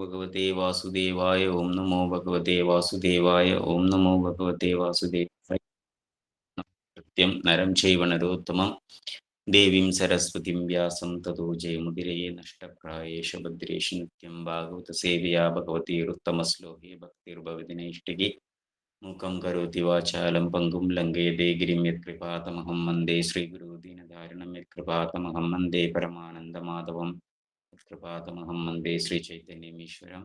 ഭഗവതേ വാസുദേവായ. ഓം നമോ ഭഗവതേ വാസുദേവായ. ഓം നമോ ഭഗവതേ വാസുദേവായ. സത്യം നരം ചൈവ നരോത്തമം ദേവീം സരസ്വതിം വ്യാസം തതോ ജയമുദിരയേ നഷ്ടപ്രായേഷ ഭദ്രേഷു നിത്യം ഭാഗവത സേവയാ ഭഗവതീരുത്തമശ്ലോകേ ഭക്തിർഭവതി നൈഷ്ഠികി മൂകം കരോതി വാചാലം പങ്കും ലംഘയതേ ഗിരിം യത്കൃപാതമഹം വന്ദേ ശ്രീഗുരു ദീനധാരിണം യത്കൃപാതമഹം വന്ദേ പരമാനന്ദമാധവം കൃപാതമഹം വന്ദേ ശ്രീചൈതന്യമീശ്വരം.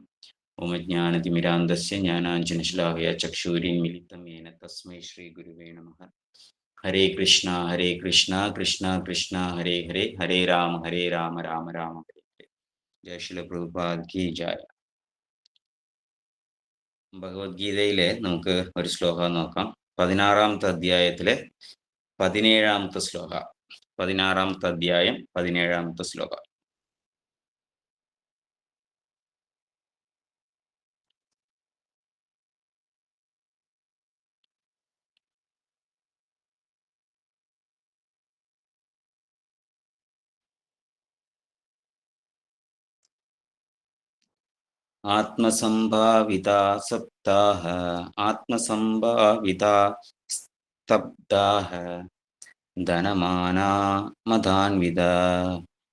ഓമജ്ഞാനതിമിരാന്തസ്യ ജ്ഞാനാഞ്ജനശ്ലാഘയ ചക്ഷുരുന്മിലിതം യേന തസ്മൈ ശ്രീഗുരുവേ നമഃ. ഹരേ കൃഷ്ണ കൃഷ്ണ കൃഷ്ണ ഹരേ ഹരേ, ഹരേ രാമ രാമ രാമ ഹരേ ഹരേ. ജയ ശ്രീല പ്രഭുപാദ് കി ജയ. ഭഗവത്ഗീതയിലെ നമുക്ക് ഒരു ശ്ലോകം നോക്കാം. 16-ാമത്തെ അധ്യായത്തിലെ 17-ാമത്തെ ശ്ലോക. 16-ാമത്തെ അധ്യായം 17-ാമത്തെ ശ്ലോകം. ആത്മസംഭാവിതാ സപ്താഹ ആത്മസംഭാവിതാ സ്തബ്ധാഃ ധനമാനാ മദാന്വിതാ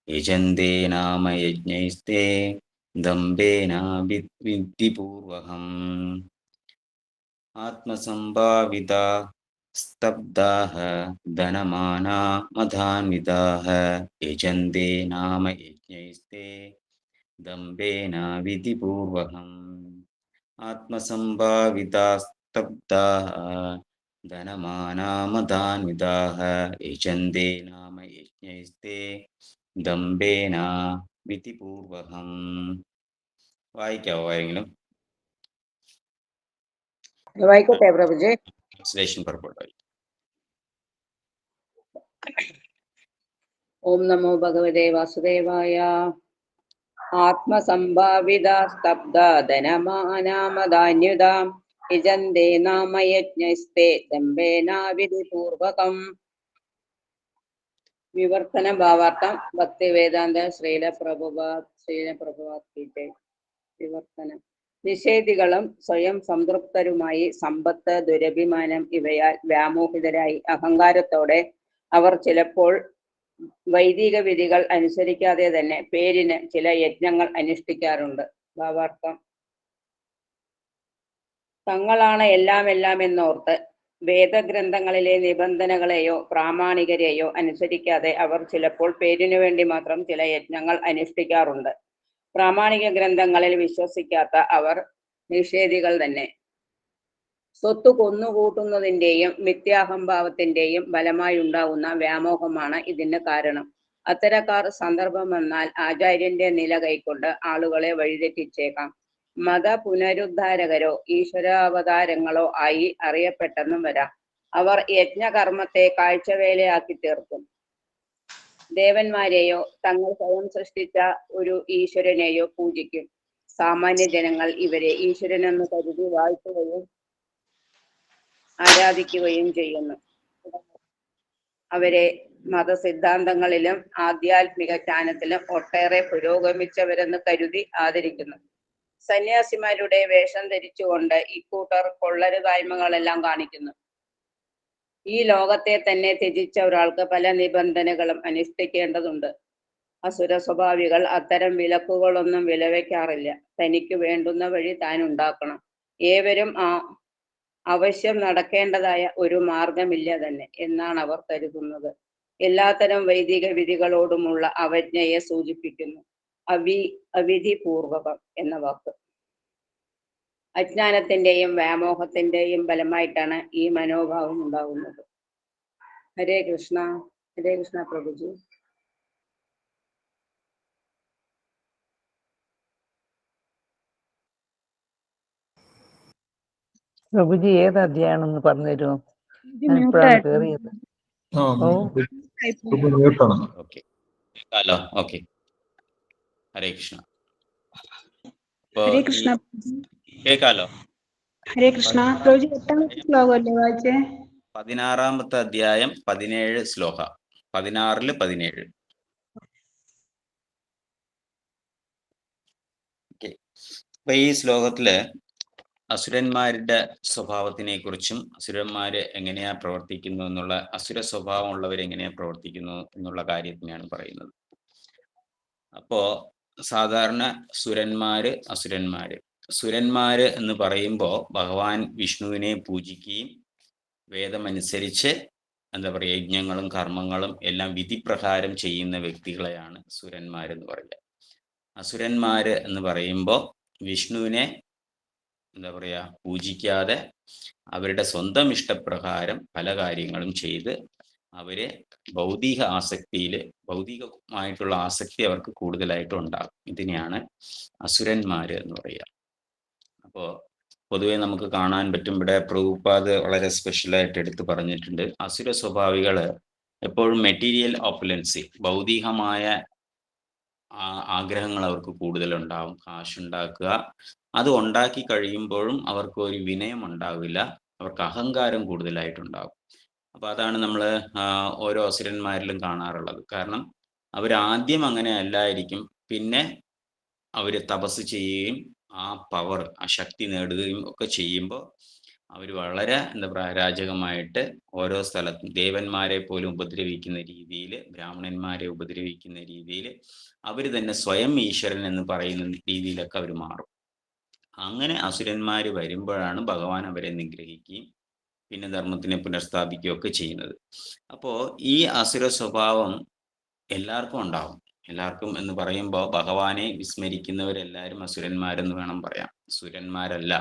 യജന്തെ നാമ യജ്ഞൈസ്തേ ദംഭേന വിദ്ധിപൂർവകം. ആത്മസംഭാവിതാ സ്തബ്ധാഃ ധനമാനാ മദാന്വിതാഃ യജന്തെ നാമ യജ്ഞൈസ്തേ ദംഭേന വിധിപൂർവകം. ആത്മസംഭാവിതാ സ്തബ്ധാഃ ധനമാനാ മദാന്വിതാഃ യജന്തെ നാമ യജ്ഞൈസ്തേ ദംഭേന വിധിപൂർവകം. വായിക്കാവോ ആരെങ്കിലും? വായിക്കട്ടെ പ്രഭുജി. Translation purpose. ഓം നമോ ഭഗവതേ വാസുദേവായ. ആത്മസംഭാവിതാ സ്തബ്ധ ധനമാനാമദാന്യുതാം യജന്തേ നാമ യജ്ഞസ്തേ ദംഭേന വിധിപൂർവകം. വിവർത്തന ഭാവാർത്ഥം. ഭക്തിവേദാന്ത ശ്രീല പ്രഭുപാദ്. വിവർത്തനം. നിഷേധികളും സ്വയം സംതൃപ്തരുമായി സമ്പത്ത്, ദുരഭിമാനം ഇവയാൽ വ്യാമോഹിതരായി അഹങ്കാരത്തോടെ അവർ ചിലപ്പോൾ വൈദിക വിധികൾ അനുസരിക്കാതെ തന്നെ പേരിന് ചില യജ്ഞങ്ങൾ അനുഷ്ഠിക്കാറുണ്ട്. ഭാവാർത്ഥം. തങ്ങളാണ് എല്ലാം എന്നോർത്ത് വേദഗ്രന്ഥങ്ങളിലെ നിബന്ധനകളെയോ പ്രാമാണികരെയോ അനുസരിക്കാതെ അവർ ചിലപ്പോൾ പേരിനു വേണ്ടി മാത്രം ചില യജ്ഞങ്ങൾ അനുഷ്ഠിക്കാറുണ്ട്. പ്രാമാണിക ഗ്രന്ഥങ്ങളിൽ വിശ്വസിക്കാത്ത അവർ നിഷേധികൾ തന്നെ. സ്വത്ത് കൊന്നുകൂട്ടുന്നതിന്റെയും മിഥ്യാഹംഭാവത്തിന്റെയും ഫലമായി ഉണ്ടാകുന്ന വ്യാമോഹമാണ് ഇതിന് കാരണം. അത്തരക്കാർ സന്ദർഭം വന്നാൽ ആചാര്യന്റെ നില കൈക്കൊണ്ട് ആളുകളെ വഴിതെറ്റിച്ചേക്കാം. മത പുനരുദ്ധാരകരോ ഈശ്വരാവതാരങ്ങളോ ആയി അറിയപ്പെട്ടെന്നും വരാം. അവർ യജ്ഞകർമ്മത്തെ കാഴ്ചവേലയാക്കി തീർക്കും. ദേവന്മാരെയോ തങ്ങൾ സ്വയം സൃഷ്ടിച്ച ഒരു ഈശ്വരനെയോ പൂജിക്കും. സാമാന്യ ജനങ്ങൾ ഇവരെ ഈശ്വരനെന്ന് കരുതി വാഴ്ത്തുകയും ആരാധിക്കുകയും ചെയ്യുന്നു. അവരെ മതസിദ്ധാന്തങ്ങളിലും ആധ്യാത്മിക ജ്ഞാനത്തിലും ഒട്ടേറെ പുരോഗമിച്ചവരെന്ന് കരുതി ആദരിക്കുന്നു. സന്യാസിമാരുടെ വേഷം ധരിച്ചുകൊണ്ട് ഇക്കൂട്ടർ കൊള്ളരുതായ്മകളെല്ലാം കാണിക്കുന്നു. ഈ ലോകത്തെ തന്നെ ത്യജിച്ച ഒരാൾക്ക് പല നിബന്ധനകളും അനുഷ്ഠിക്കേണ്ടതുണ്ട്. അസുര സ്വഭാവികൾ അത്തരം വിലക്കുകളൊന്നും വിലവെക്കാറില്ല. തനിക്ക് വേണ്ടുന്ന വഴി താൻ ഉണ്ടാക്കണം. ഏവരും അവശ്യം നടക്കേണ്ടതായ ഒരു മാർഗമില്ല തന്നെ എന്നാണ് അവർ കരുതുന്നത്. എല്ലാത്തരം വൈദിക വിധികളോടുമുള്ള അവജ്ഞയെ സൂചിപ്പിക്കുന്നു അവിധിപൂർവകം എന്ന വാക്ക്. അജ്ഞാനത്തിന്റെയും വ്യാമോഹത്തിന്റെയും ഫലമായിട്ടാണ് ഈ മനോഭാവം ഉണ്ടാകുന്നത്. ഹരേ കൃഷ്ണ പ്രഭുജി. പ്രഭുജി ഏത് അധ്യായമാണെന്ന് പറഞ്ഞു തരുമോ? ഞാൻ ഇപ്പോഴാണ് കേറിയത്. ഹരേ കൃഷ്ണ. ഹരേ കൃഷ്ണ. കേൾക്കാലോ? ഹരേ കൃഷ്ണ. പ്രഭുജി 8-ാമത്തെ ശ്ലോകമല്ലേ വായിച്ചേ? 16-ാമത്തെ അധ്യായം 17 ശ്ലോക. 16-ല് 17. അപ്പൊ ഈ ശ്ലോകത്തില് അസുരന്മാരുടെ സ്വഭാവത്തിനെ കുറിച്ചും അസുരന്മാര് എങ്ങനെയാ പ്രവർത്തിക്കുന്നു എന്നുള്ള, അസുര സ്വഭാവമുള്ളവർ എങ്ങനെയാ പ്രവർത്തിക്കുന്നു എന്നുള്ള കാര്യത്തിനാണ് പറയുന്നത്. അപ്പോ സാധാരണ സുരന്മാര് എന്ന് പറയുമ്പോൾ ഭഗവാൻ വിഷ്ണുവിനെ പൂജിക്കുകയും വേദമനുസരിച്ച് എന്താ പറയുക യജ്ഞങ്ങളും കർമ്മങ്ങളും എല്ലാം വിധിപ്രകാരം ചെയ്യുന്ന വ്യക്തികളെയാണ് സുരന്മാരെന്ന് പറയുക. അസുരന്മാര് എന്ന് പറയുമ്പോൾ വിഷ്ണുവിനെ എന്താ പറയുക പൂജിക്കാതെ അവരുടെ സ്വന്തം ഇഷ്ടപ്രകാരം പല കാര്യങ്ങളും ചെയ്ത് അവര് ഭൗതികമായിട്ടുള്ള ആസക്തി അവർക്ക് കൂടുതലായിട്ട് ഉണ്ടാകും. ഇതിനെയാണ് അസുരന്മാര് എന്ന് പറയുക. അപ്പോൾ പൊതുവെ നമുക്ക് കാണാൻ പറ്റും, ഇവിടെ പ്രഭുപാദ് വളരെ സ്പെഷ്യലായിട്ട് എടുത്തു പറഞ്ഞിട്ടുണ്ട്, അസുര സ്വഭാവികള് എപ്പോഴും മെറ്റീരിയൽ ഓപ്പുലൻസി, ഭൗതികമായ ആഗ്രഹങ്ങൾ അവർക്ക് കൂടുതലുണ്ടാവും. കാശുണ്ടാക്കുക, അത് ഉണ്ടാക്കി കഴിയുമ്പോഴും അവർക്ക് ഒരു വിനയം ഉണ്ടാവില്ല, അവർക്ക് അഹങ്കാരം കൂടുതലായിട്ടുണ്ടാകും. അപ്പൊ അതാണ് നമ്മൾ ഓരോ അസുരന്മാരിലും കാണാറുള്ളത്. കാരണം അവരാദ്യം അങ്ങനെ അല്ലായിരിക്കും, പിന്നെ അവർ തപസ് ചെയ്യുകയും ആ പവർ, ആ ശക്തി നേടുകയും ഒക്കെ ചെയ്യുമ്പോൾ അവർ വളരെ എന്താ പറയുക അരാജകമായിട്ട് ഓരോ സ്ഥലത്തും ദേവന്മാരെ പോലും ഉപദ്രവിക്കുന്ന രീതിയിൽ, ബ്രാഹ്മണന്മാരെ ഉപദ്രവിക്കുന്ന രീതിയിൽ, അവർ തന്നെ സ്വയം ഈശ്വരൻ എന്ന് പറയുന്ന രീതിയിലൊക്കെ അവർ മാറും. അങ്ങനെ അസുരന്മാർ വരുമ്പോഴാണ് ഭഗവാൻ അവരെ നിഗ്രഹിക്കുകയും പിന്നെ ധർമ്മത്തിനെ പുനഃസ്ഥാപിക്കുകയൊക്കെ ചെയ്യുന്നത്. അപ്പോൾ ഈ അസുര സ്വഭാവം എല്ലാവർക്കും ഉണ്ടാവും. എല്ലാവർക്കും എന്ന് പറയുമ്പോൾ ഭഗവാനെ വിസ്മരിക്കുന്നവരെല്ലാവരും അസുരന്മാരെന്ന് വേണം പറയാം, സുരന്മാരല്ല.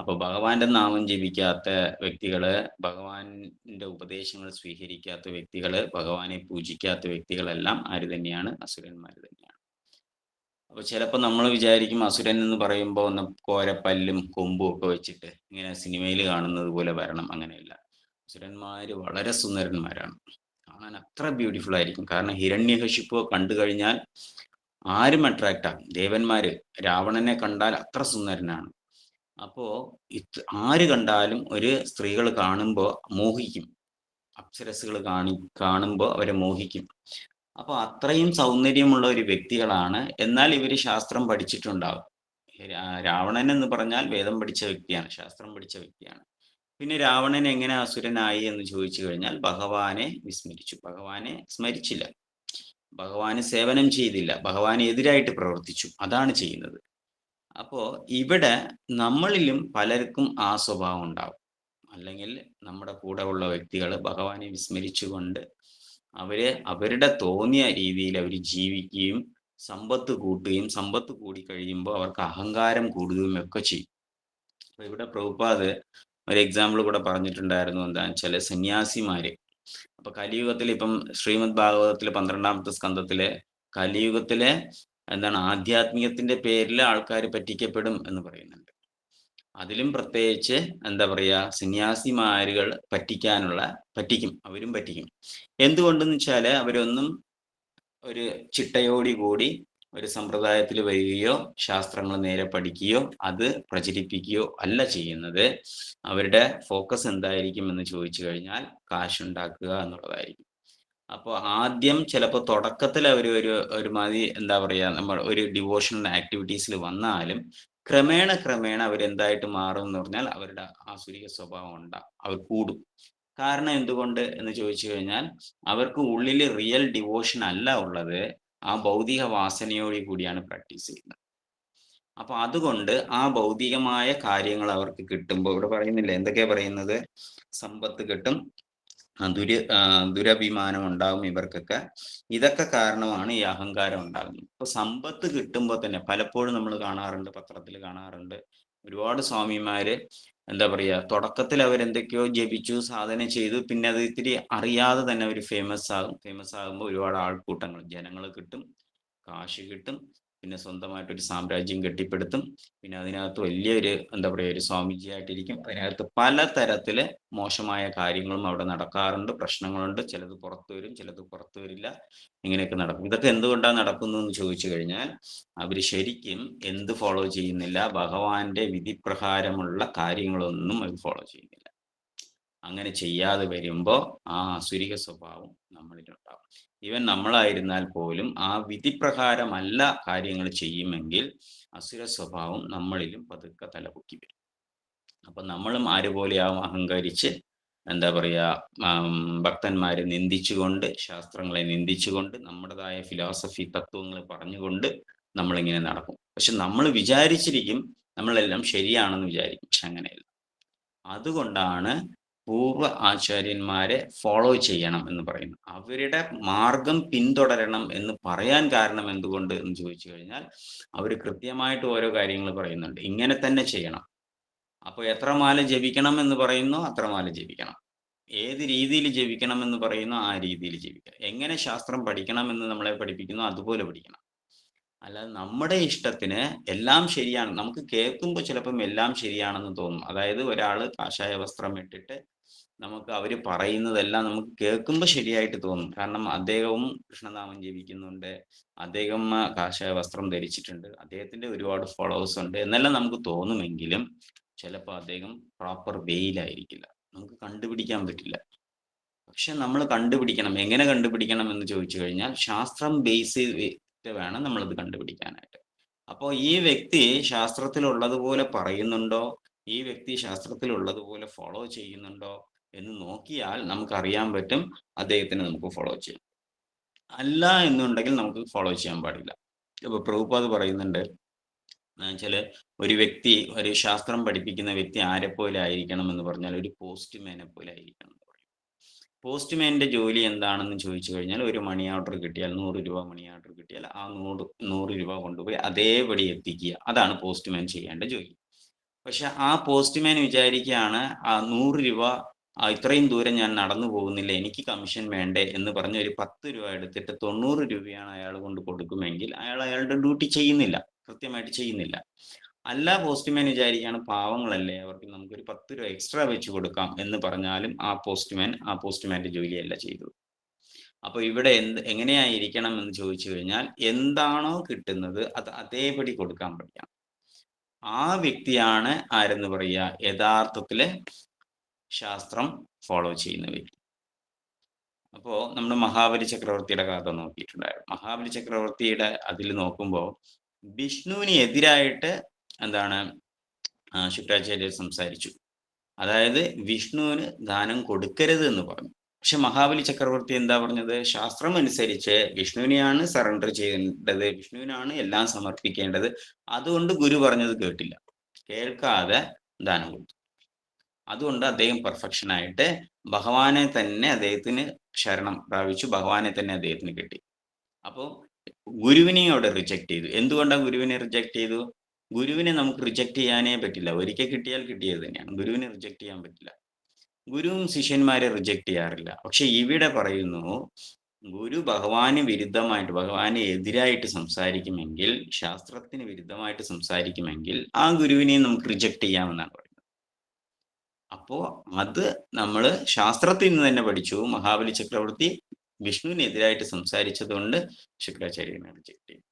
അപ്പൊ ഭഗവാന്റെ നാമം ജപിക്കാത്ത വ്യക്തികള്, ഭഗവാന്റെ ഉപദേശങ്ങൾ സ്വീകരിക്കാത്ത വ്യക്തികള്, ഭഗവാനെ പൂജിക്കാത്ത വ്യക്തികളെല്ലാം ആര് തന്നെയാണ്? അസുരന്മാർ തന്നെയാണ്. അപ്പൊ ചിലപ്പോൾ നമ്മൾ വിചാരിക്കും അസുരൻ എന്ന് പറയുമ്പോൾ ഒന്ന് കോരപ്പല്ലും കൊമ്പും ഒക്കെ വെച്ചിട്ട് ഇങ്ങനെ സിനിമയിൽ കാണുന്നത് പോലെ വരണം. അങ്ങനെയല്ല. അസുരന്മാര് വളരെ സുന്ദരന്മാരാണ്, കാണാൻ അത്ര ബ്യൂട്ടിഫുൾ ആയിരിക്കും. കാരണം ഹിരണ്യകശിപ്പു കണ്ടു കഴിഞ്ഞാൽ ആരും അട്രാക്റ്റ് ആകും. ദേവന്മാര് രാവണനെ കണ്ടാൽ അത്ര സുന്ദരനാണ്. അപ്പോ ആര് കണ്ടാലും ഒരു സ്ത്രീകൾ കാണുമ്പോൾ മോഹിക്കും, അപ്സരസുകൾ കാണുമ്പോൾ അവരെ മോഹിക്കും. അപ്പൊ അത്രയും സൗന്ദര്യമുള്ള ഒരു വ്യക്തികളാണ്. എന്നാൽ ഇവര് ശാസ്ത്രം പഠിച്ചിട്ടുണ്ടാവും. രാവണൻ എന്ന് പറഞ്ഞാൽ വേദം പഠിച്ച വ്യക്തിയാണ്, ശാസ്ത്രം പഠിച്ച വ്യക്തിയാണ്. പിന്നെ രാവണൻ എങ്ങനെ അസുരനായി എന്ന് ചോദിച്ചു കഴിഞ്ഞാൽ ഭഗവാനെ വിസ്മരിച്ചു, ഭഗവാനെ സ്മരിച്ചില്ല, ഭഗവാന് സേവനം ചെയ്തില്ല, ഭഗവാന് എതിരായിട്ട് പ്രവർത്തിച്ചു, അതാണ് ചെയ്യുന്നത്. അപ്പോ ഇവിടെ നമ്മളിലും പലർക്കും ആ സ്വഭാവം ഉണ്ടാവും. അല്ലെങ്കിൽ നമ്മുടെ കൂടെ ഉള്ള വ്യക്തികൾ ഭഗവാനെ വിസ്മരിച്ചുകൊണ്ട് അവരുടെ തോന്നിയ രീതിയിൽ അവർ ജീവിക്കുകയും സമ്പത്ത് കൂട്ടുകയും, സമ്പത്ത് കൂടി കഴിയുമ്പോൾ അവർക്ക് അഹങ്കാരം കൂടുകയും ഒക്കെ ചെയ്യും. അപ്പൊ ഇവിടെ പ്രഭുപാദ് ഒരു എക്സാമ്പിൾ കൂടെ പറഞ്ഞിട്ടുണ്ടായിരുന്നു. എന്താണെന്ന് വെച്ചാൽ സന്യാസിമാര്. അപ്പൊ കലിയുഗത്തിൽ ഇപ്പം ശ്രീമദ് ഭാഗവതത്തിലെ 12ാമത്തെ സ്കന്ധത്തിലെ കലിയുഗത്തിലെ എന്താണ് ആധ്യാത്മികത്തിന്റെ പേരിൽ ആൾക്കാർ പറ്റിക്കപ്പെടും എന്ന് പറയുന്നുണ്ട്. അതിലും പ്രത്യേകിച്ച് എന്താ പറയുക, സന്യാസിമാരുകൾ പറ്റിക്കും, അവരും പറ്റിക്കും. എന്തുകൊണ്ടെന്ന് വെച്ചാല് അവരൊന്നും ഒരു ചിട്ടയോടി കൂടി ഒരു സമ്പ്രദായത്തിൽ വരികയോ ശാസ്ത്രങ്ങൾ നേരെ പഠിക്കുകയോ അത് പ്രചരിപ്പിക്കുകയോ അല്ല ചെയ്യുന്നത്. അവരുടെ ഫോക്കസ് എന്തായിരിക്കും എന്ന് ചോദിച്ചു കഴിഞ്ഞാൽ കാശുണ്ടാക്കുക എന്നുള്ളതായിരിക്കും. അപ്പോൾ ആദ്യം ചിലപ്പോൾ തുടക്കത്തിൽ അവർ ഒരുമാതിരി എന്താ പറയുക, നമ്മൾ ഒരു ഡിവോഷണൽ ആക്ടിവിറ്റീസിൽ വന്നാലും ക്രമേണ അവരെന്തായിട്ട് മാറും എന്ന് പറഞ്ഞാൽ അവരുടെ ആസുരിക സ്വഭാവം അവർ കൂടും. കാരണം എന്തുകൊണ്ട് എന്ന് ചോദിച്ചു കഴിഞ്ഞാൽ അവർക്ക് ഉള്ളിൽ റിയൽ ഡിവോഷൻ അല്ല ഉള്ളത്, ആ ഭൗതിക വാസനയോട് കൂടിയാണ് പ്രാക്ടീസ് ചെയ്യുന്നത്. അപ്പൊ അതുകൊണ്ട് ആ ഭൗതികമായ കാര്യങ്ങൾ അവർക്ക് കിട്ടുമ്പോൾ, ഇവിടെ പറയുന്നില്ല എന്തൊക്കെയാ പറയുന്നത്, സമ്പത്ത് കിട്ടും, ദുരഭിമാനം ഉണ്ടാകും ഇവർക്കൊക്കെ. ഇതൊക്കെ കാരണമാണ് ഈ അഹങ്കാരം ഉണ്ടാകുന്നത്. ഇപ്പൊ സമ്പത്ത് കിട്ടുമ്പോൾ തന്നെ പലപ്പോഴും നമ്മൾ കാണാറുണ്ട്, പത്രത്തിൽ കാണാറുണ്ട്, ഒരുപാട് സ്വാമിമാര് എന്താ പറയുക തുടക്കത്തിൽ അവരെന്തൊക്കെയോ ജപിച്ചു, സാധന ചെയ്തു, പിന്നെ അത് ഇത്തിരി അറിയാതെ തന്നെ അവർ ഫേമസ് ആകുമ്പോൾ ഒരുപാട് ആൾക്കൂട്ടങ്ങൾ, ജനങ്ങൾ കിട്ടും, കാശ് കിട്ടും, പിന്നെ സ്വന്തമായിട്ടൊരു സാമ്രാജ്യം കെട്ടിപ്പടുത്തും, പിന്നെ അതിനകത്ത് വലിയൊരു എന്താ പറയുക ഒരു സ്വാമിജി ആയിട്ടിരിക്കും. അതിനകത്ത് പലതരത്തില് മോശമായ കാര്യങ്ങളും അവിടെ നടക്കാറുണ്ട്, പ്രശ്നങ്ങളുണ്ട്. ചിലത് പുറത്തു വരും, ചിലത് പുറത്തു വരില്ല, ഇങ്ങനെയൊക്കെ നടക്കും. ഇതൊക്കെ എന്തുകൊണ്ടാണ് നടക്കുന്നത് എന്ന് ചോദിച്ചു കഴിഞ്ഞാൽ അവർ ശരിക്കും എന്ത് ഫോളോ ചെയ്യുന്നില്ല, ഭഗവാന്റെ വിധിപ്രകാരമുള്ള കാര്യങ്ങളൊന്നും അവർ ഫോളോ ചെയ്യുന്നില്ല. അങ്ങനെ ചെയ്യാതെ വരുമ്പോൾ ആ അസുരിക സ്വഭാവം നമ്മളിലുണ്ടാവും. ഈവൻ നമ്മളായിരുന്നാൽ പോലും ആ വിധിപ്രകാരമല്ല കാര്യങ്ങൾ ചെയ്യുമെങ്കിൽ അസുര സ്വഭാവം നമ്മളിലും പതുക്കെ തലപൊക്കി വരും. അപ്പൊ നമ്മളും ആരുപോലെയാവും, അഹങ്കരിച്ച് എന്താ പറയുക, ഭക്തന്മാരെ നിന്ദിച്ചുകൊണ്ട്, ശാസ്ത്രങ്ങളെ നിന്ദിച്ചുകൊണ്ട്, നമ്മുടേതായ ഫിലോസഫി തത്വങ്ങൾ പറഞ്ഞുകൊണ്ട് നമ്മളിങ്ങനെ നടക്കും. പക്ഷെ നമ്മൾ വിചാരിച്ചിരിക്കും നമ്മളെല്ലാം ശരിയാണെന്ന് വിചാരിക്കും, പക്ഷെ അങ്ങനെയല്ല. അതുകൊണ്ടാണ് പൂർവ്വ ആചാര്യന്മാരെ ഫോളോ ചെയ്യണം എന്ന് പറയുന്നത്. അവരുടെ മാർഗം പിന്തുടരണം എന്ന് പറയാൻ കാരണം എന്തുകൊണ്ട് എന്ന് ചോദിച്ചു കഴിഞ്ഞാൽ, അവർ കൃത്യമായിട്ട് ഓരോ കാര്യങ്ങൾ പറയുന്നുണ്ട്, ഇങ്ങനെ തന്നെ ചെയ്യണം. അപ്പോൾ എത്ര മാല ജപിക്കണം എന്ന് പറയുന്നു, അത്ര മാല ജപിക്കണം. ഏത് രീതിയിൽ ജപിക്കണം എന്ന് പറയുന്നു, ആ രീതിയിൽ ജപിക്കണം. എങ്ങനെ ശാസ്ത്രം പഠിക്കണം എന്ന് നമ്മളെ പഠിപ്പിക്കുന്നു, അതുപോലെ പഠിക്കണം. അല്ലാതെ നമ്മുടെ ഇഷ്ടത്തിന് എല്ലാം ശരിയാണ്, നമുക്ക് കേൾക്കുമ്പോൾ ചിലപ്പം എല്ലാം ശരിയാണെന്ന് തോന്നും. അതായത് ഒരാൾ കാഷായ വസ്ത്രം ഇട്ടിട്ട് നമുക്ക് അവർ പറയുന്നതെല്ലാം നമുക്ക് കേൾക്കുമ്പോൾ ശരിയായിട്ട് തോന്നും. കാരണം അദ്ദേഹവും കൃഷ്ണനാമം ജപിക്കുന്നുണ്ട്, അദ്ദേഹം കാഷായ വസ്ത്രം ധരിച്ചിട്ടുണ്ട്, അദ്ദേഹത്തിൻ്റെ ഒരുപാട് ഫോളോവേഴ്സ് ഉണ്ട് എന്നെല്ലാം നമുക്ക് തോന്നുമെങ്കിലും ചിലപ്പോൾ അദ്ദേഹം പ്രോപ്പർ വേയിലായിരിക്കില്ല, നമുക്ക് കണ്ടുപിടിക്കാൻ പറ്റില്ല. പക്ഷെ നമ്മൾ കണ്ടുപിടിക്കണം. എങ്ങനെ കണ്ടുപിടിക്കണം എന്ന് ചോദിച്ചു കഴിഞ്ഞാൽ, ശാസ്ത്രം ബേസ് ചെയ്തിട്ട് വേണം നമ്മളത് കണ്ടുപിടിക്കാനായിട്ട്. അപ്പോൾ ഈ വ്യക്തി ശാസ്ത്രത്തിലുള്ളതുപോലെ പറയുന്നുണ്ടോ, ഈ വ്യക്തി ശാസ്ത്രത്തിലുള്ളതുപോലെ ഫോളോ ചെയ്യുന്നുണ്ടോ എന്ന് നോക്കിയാൽ നമുക്കറിയാൻ പറ്റും അദ്ദേഹത്തിന് നമുക്ക് ഫോളോ ചെയ്യാം. അല്ല എന്നുണ്ടെങ്കിൽ നമുക്ക് ഫോളോ ചെയ്യാൻ പാടില്ല. ഇപ്പോൾ പ്രഭുപാദ് പറയുന്നുണ്ട്, എന്നുവെച്ചാൽ ഒരു വ്യക്തി, ഒരു ശാസ്ത്രം പഠിപ്പിക്കുന്ന വ്യക്തി ആരെപ്പോലെ ആയിരിക്കണം എന്ന് പറഞ്ഞാൽ ഒരു പോസ്റ്റ്മാനെ പോലെ ആയിരിക്കണം എന്ന് പറയും. പോസ്റ്റ്മാൻ്റെ ജോലി എന്താണെന്ന് ചോദിച്ചു കഴിഞ്ഞാൽ, ഒരു മണി ഓർഡർ കിട്ടിയാൽ, 100 രൂപ മണി ഓർഡർ കിട്ടിയാൽ ആ 100 രൂപ കൊണ്ടുപോയി അതേപടി എത്തിക്കുക, അതാണ് പോസ്റ്റ്മാൻ ചെയ്യേണ്ട ജോലി. പക്ഷെ ആ പോസ്റ്റ്മാൻ വിചാരിക്കുകയാണ്, ആ 100 രൂപ ഇത്രയും ദൂരം ഞാൻ നടന്നു പോകുന്നില്ല, എനിക്ക് കമ്മീഷൻ വേണ്ടേ എന്ന് പറഞ്ഞ് ഒരു 10 രൂപ എടുത്തിട്ട് 90 രൂപയാണ് അയാൾ കൊണ്ട് കൊടുക്കുമെങ്കിൽ അയാളുടെ ഡ്യൂട്ടി ചെയ്യുന്നില്ല, കൃത്യമായിട്ട് ചെയ്യുന്നില്ല. അല്ല, പോസ്റ്റ്മാൻ വിചാരിക്കുകയാണ് പാവങ്ങളല്ലേ, അവർക്ക് നമുക്കൊരു 10 രൂപ എക്സ്ട്രാ വെച്ച് കൊടുക്കാം എന്ന് പറഞ്ഞാലും ആ പോസ്റ്റ്മാൻ്റെ ജോലിയല്ല ചെയ്തത്. അപ്പോൾ ഇവിടെ എങ്ങനെയായിരിക്കണം എന്ന് ചോദിച്ചു കഴിഞ്ഞാൽ, എന്താണോ കിട്ടുന്നത് അത് അതേപടി കൊടുക്കാൻ പഠിക്കണം. ആ വ്യക്തിയാണ് ആരെന്ന് പറയുക, യഥാർത്ഥത്തില് ശാസ്ത്രം ഫോളോ ചെയ്യുന്ന വ്യക്തി. അപ്പോൾ നമ്മൾ മഹാബലി ചക്രവർത്തിയുടെ കഥ നോക്കിയിട്ടുണ്ടായിരുന്നു. മഹാബലി ചക്രവർത്തിയുടെ അതിൽ നോക്കുമ്പോൾ വിഷ്ണുവിന് എതിരായിട്ട് എന്താണ് ശുക്രാചാര്യർ സംസാരിച്ചു. അതായത് വിഷ്ണുവിന് ദാനം കൊടുക്കരുത് എന്ന് പറഞ്ഞു. പക്ഷെ മഹാബലി ചക്രവർത്തി എന്താ പറഞ്ഞത്, ശാസ്ത്രം അനുസരിച്ച് വിഷ്ണുവിനെയാണ് സറണ്ടർ ചെയ്യേണ്ടത്, വിഷ്ണുവിനാണ് എല്ലാം സമർപ്പിക്കേണ്ടത്. അതുകൊണ്ട് ഗുരു പറഞ്ഞത് കേട്ടില്ല, കേൾക്കാതെ ദാനം കൊടുത്തു. അതുകൊണ്ട് അദ്ദേഹം പെർഫെക്ഷനായിട്ട് ഭഗവാനെ തന്നെ അദ്ദേഹത്തിന് ശരണം പ്രാപിച്ചു, ഭഗവാനെ തന്നെ അദ്ദേഹത്തിന് കിട്ടി. അപ്പോൾ ഗുരുവിനെയും അവിടെ റിജക്റ്റ് ചെയ്തു. എന്തുകൊണ്ടാണ് ഗുരുവിനെ റിജക്റ്റ് ചെയ്തു? ഗുരുവിനെ നമുക്ക് റിജക്റ്റ് ചെയ്യാനേ പറ്റില്ല. ഒരിക്കൽ കിട്ടിയാൽ കിട്ടിയത് തന്നെയാണ്, ഗുരുവിനെ റിജക്റ്റ് ചെയ്യാൻ പറ്റില്ല. ഗുരുവും ശിഷ്യന്മാരെ റിജക്റ്റ് ചെയ്യാറില്ല. പക്ഷെ ഇവിടെ പറയുന്നു, ഗുരു ഭഗവാന് വിരുദ്ധമായിട്ട്, ഭഗവാന് എതിരായിട്ട് സംസാരിക്കുമെങ്കിൽ, ശാസ്ത്രത്തിന് വിരുദ്ധമായിട്ട് സംസാരിക്കുമെങ്കിൽ ആ ഗുരുവിനെയും നമുക്ക് റിജക്റ്റ് ചെയ്യാമെന്നാണ് പറയുന്നത്. അപ്പോൾ അത് നമ്മൾ ശാസ്ത്രത്തിൽ നിന്ന് തന്നെ പഠിച്ചു. മഹാബലി ചക്രവർത്തി വിഷ്ണുവിനെതിരായിട്ട് സംസാരിച്ചത് കൊണ്ട് ശുക്രാചാര്യനെ റിജക്റ്റ് ചെയ്തു.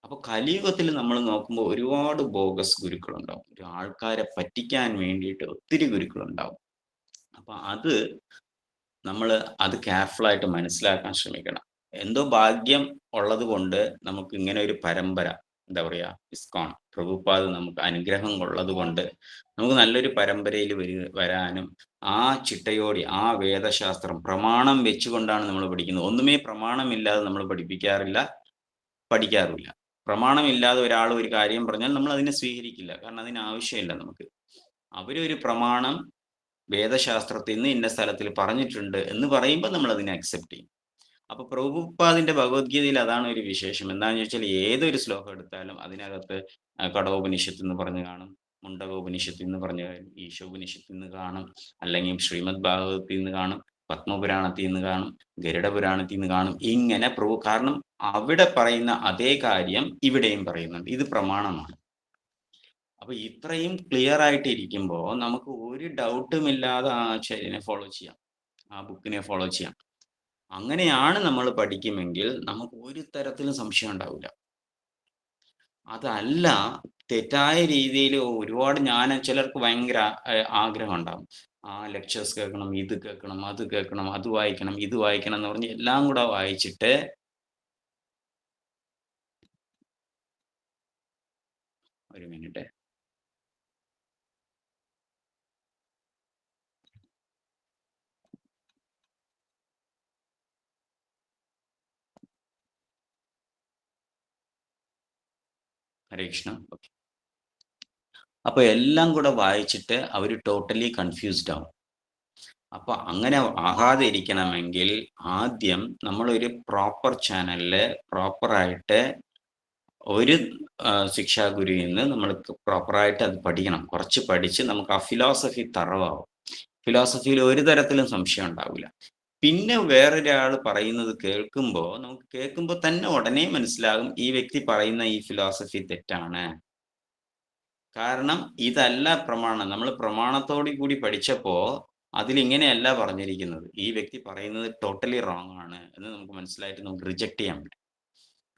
അപ്പോൾ കലിയുഗത്തിൽ നമ്മൾ നോക്കുമ്പോൾ ഒരുപാട് ബോഗസ് ഗുരുക്കളുണ്ടാവും. ഒരു ആൾക്കാരെ പറ്റിക്കാൻ വേണ്ടിയിട്ട് ഒത്തിരി ഗുരുക്കളുണ്ടാവും. അപ്പം നമ്മൾ അത് കെയർഫുള്ളായിട്ട് മനസ്സിലാക്കാൻ ശ്രമിക്കണം. എന്തോ ഭാഗ്യം ഉള്ളത് കൊണ്ട് നമുക്ക് ഇങ്ങനെ ഒരു പരമ്പര, എന്താ പറയുക, ഇസ്കോൺ പ്രഭുപാദ് നമുക്ക് അനുഗ്രഹം ഉള്ളത് കൊണ്ട് നമുക്ക് നല്ലൊരു പരമ്പരയിൽ വരാനും ആ ചിട്ടയോടി ആ വേദശാസ്ത്രം പ്രമാണം വെച്ചുകൊണ്ടാണ് നമ്മൾ പഠിക്കുന്നത്. ഒന്നുമേ പ്രമാണമില്ലാതെ നമ്മൾ പഠിക്കാറില്ല. പ്രമാണമില്ലാതെ ഒരാൾ ഒരു കാര്യം പറഞ്ഞാൽ നമ്മൾ അതിനെ സ്വീകരിക്കില്ല, കാരണം അതിന് ആവശ്യമില്ല നമുക്ക്. അവരൊരു പ്രമാണം വേദശാസ്ത്രത്തിൽ നിന്ന് ഇന്ന സ്ഥലത്തിൽ പറഞ്ഞിട്ടുണ്ട് എന്ന് പറയുമ്പോൾ നമ്മൾ അതിനെ അക്സെപ്റ്റ് ചെയ്യും. അപ്പൊ പ്രഭുപാദിന്റെ ഭഗവത്ഗീതയിൽ അതാണ് ഒരു വിശേഷം. എന്താണെന്ന് ചോദിച്ചാൽ, ഏതൊരു ശ്ലോകം എടുത്താലും അതിനകത്ത് കഠോപനിഷത്ത് എന്ന് പറഞ്ഞു കാണും, മുണ്ടകോപനിഷത്ത് എന്ന് പറഞ്ഞു കാണും, ഈശോപനിഷത്ത് എന്ന് കാണും, അല്ലെങ്കിൽ ശ്രീമദ് ഭാഗവതത്തിൽ നിന്ന് കാണും, പത്മപുരാണത്തിൽ നിന്ന് കാണും, ഗരുഡ പുരാണത്തിൽ നിന്ന് കാണും. ഇങ്ങനെ കാരണം അവിടെ പറയുന്ന അതേ കാര്യം ഇവിടെയും പറയുന്നുണ്ട്. ഇത് പ്രമാണമാണ്. അപ്പൊ ഇത്രയും ക്ലിയർ ആയിട്ട് ഇരിക്കുമ്പോൾ നമുക്ക് ഒരു ഡൗട്ടും ഇല്ലാതെ ആ ആചാര്യനെ ഫോളോ ചെയ്യാം, ആ ബുക്കിനെ ഫോളോ ചെയ്യാം. അങ്ങനെയാണ് നമ്മൾ പഠിക്കുമെങ്കിൽ നമുക്ക് ഒരു തരത്തിലും സംശയം ഉണ്ടാവില്ല. അതല്ല, തെറ്റായ രീതിയിൽ ഒരുപാട് ചിലർക്ക് ഭയങ്കര ആഗ്രഹം ഉണ്ടാകും. ആ ലെക്ചേഴ്സ് കേൾക്കണം, ഇത് കേൾക്കണം, അത് കേൾക്കണം, അത് വായിക്കണം, ഇത് വായിക്കണം എന്ന് പറഞ്ഞ് എല്ലാം കൂടെ വായിച്ചിട്ട് ഒരു മിനിറ്റ്. ഹരേ കൃഷ്ണ. ഓക്കെ. അപ്പൊ എല്ലാം കൂടെ വായിച്ചിട്ട് അവർ ടോട്ടലി കൺഫ്യൂസ്ഡ് ആവും. അപ്പൊ അങ്ങനെ ആകാതെ ഇരിക്കണമെങ്കിൽ ആദ്യം നമ്മളൊരു പ്രോപ്പർ ചാനലില് പ്രോപ്പറായിട്ട് ഒരു ശിക്ഷാഗുരുവിൽ നിന്ന് നമ്മൾ പ്രോപ്പറായിട്ട് അത് പഠിക്കണം. കുറച്ച് പഠിച്ച് നമുക്ക് ആ ഫിലോസഫി തറവാകും. ഫിലോസഫിയിൽ ഒരു തരത്തിലും സംശയം ഉണ്ടാവില്ല. പിന്നെ വേറൊരാൾ പറയുന്നത് നമുക്ക് കേൾക്കുമ്പോൾ തന്നെ ഉടനെ മനസ്സിലാകും ഈ വ്യക്തി പറയുന്ന ഈ ഫിലോസഫി തെറ്റാണ്. കാരണം ഇതല്ല പ്രമാണം. നമ്മൾ പ്രമാണത്തോടു കൂടി പഠിച്ചപ്പോ അതിലിങ്ങനെയല്ല പറഞ്ഞിരിക്കുന്നത്. ഈ വ്യക്തി പറയുന്നത് ടോട്ടലി റോങ് ആണ് എന്ന് നമുക്ക് മനസ്സിലായിട്ട് നമുക്ക് റിജക്ട് ചെയ്യാൻ പറ്റും.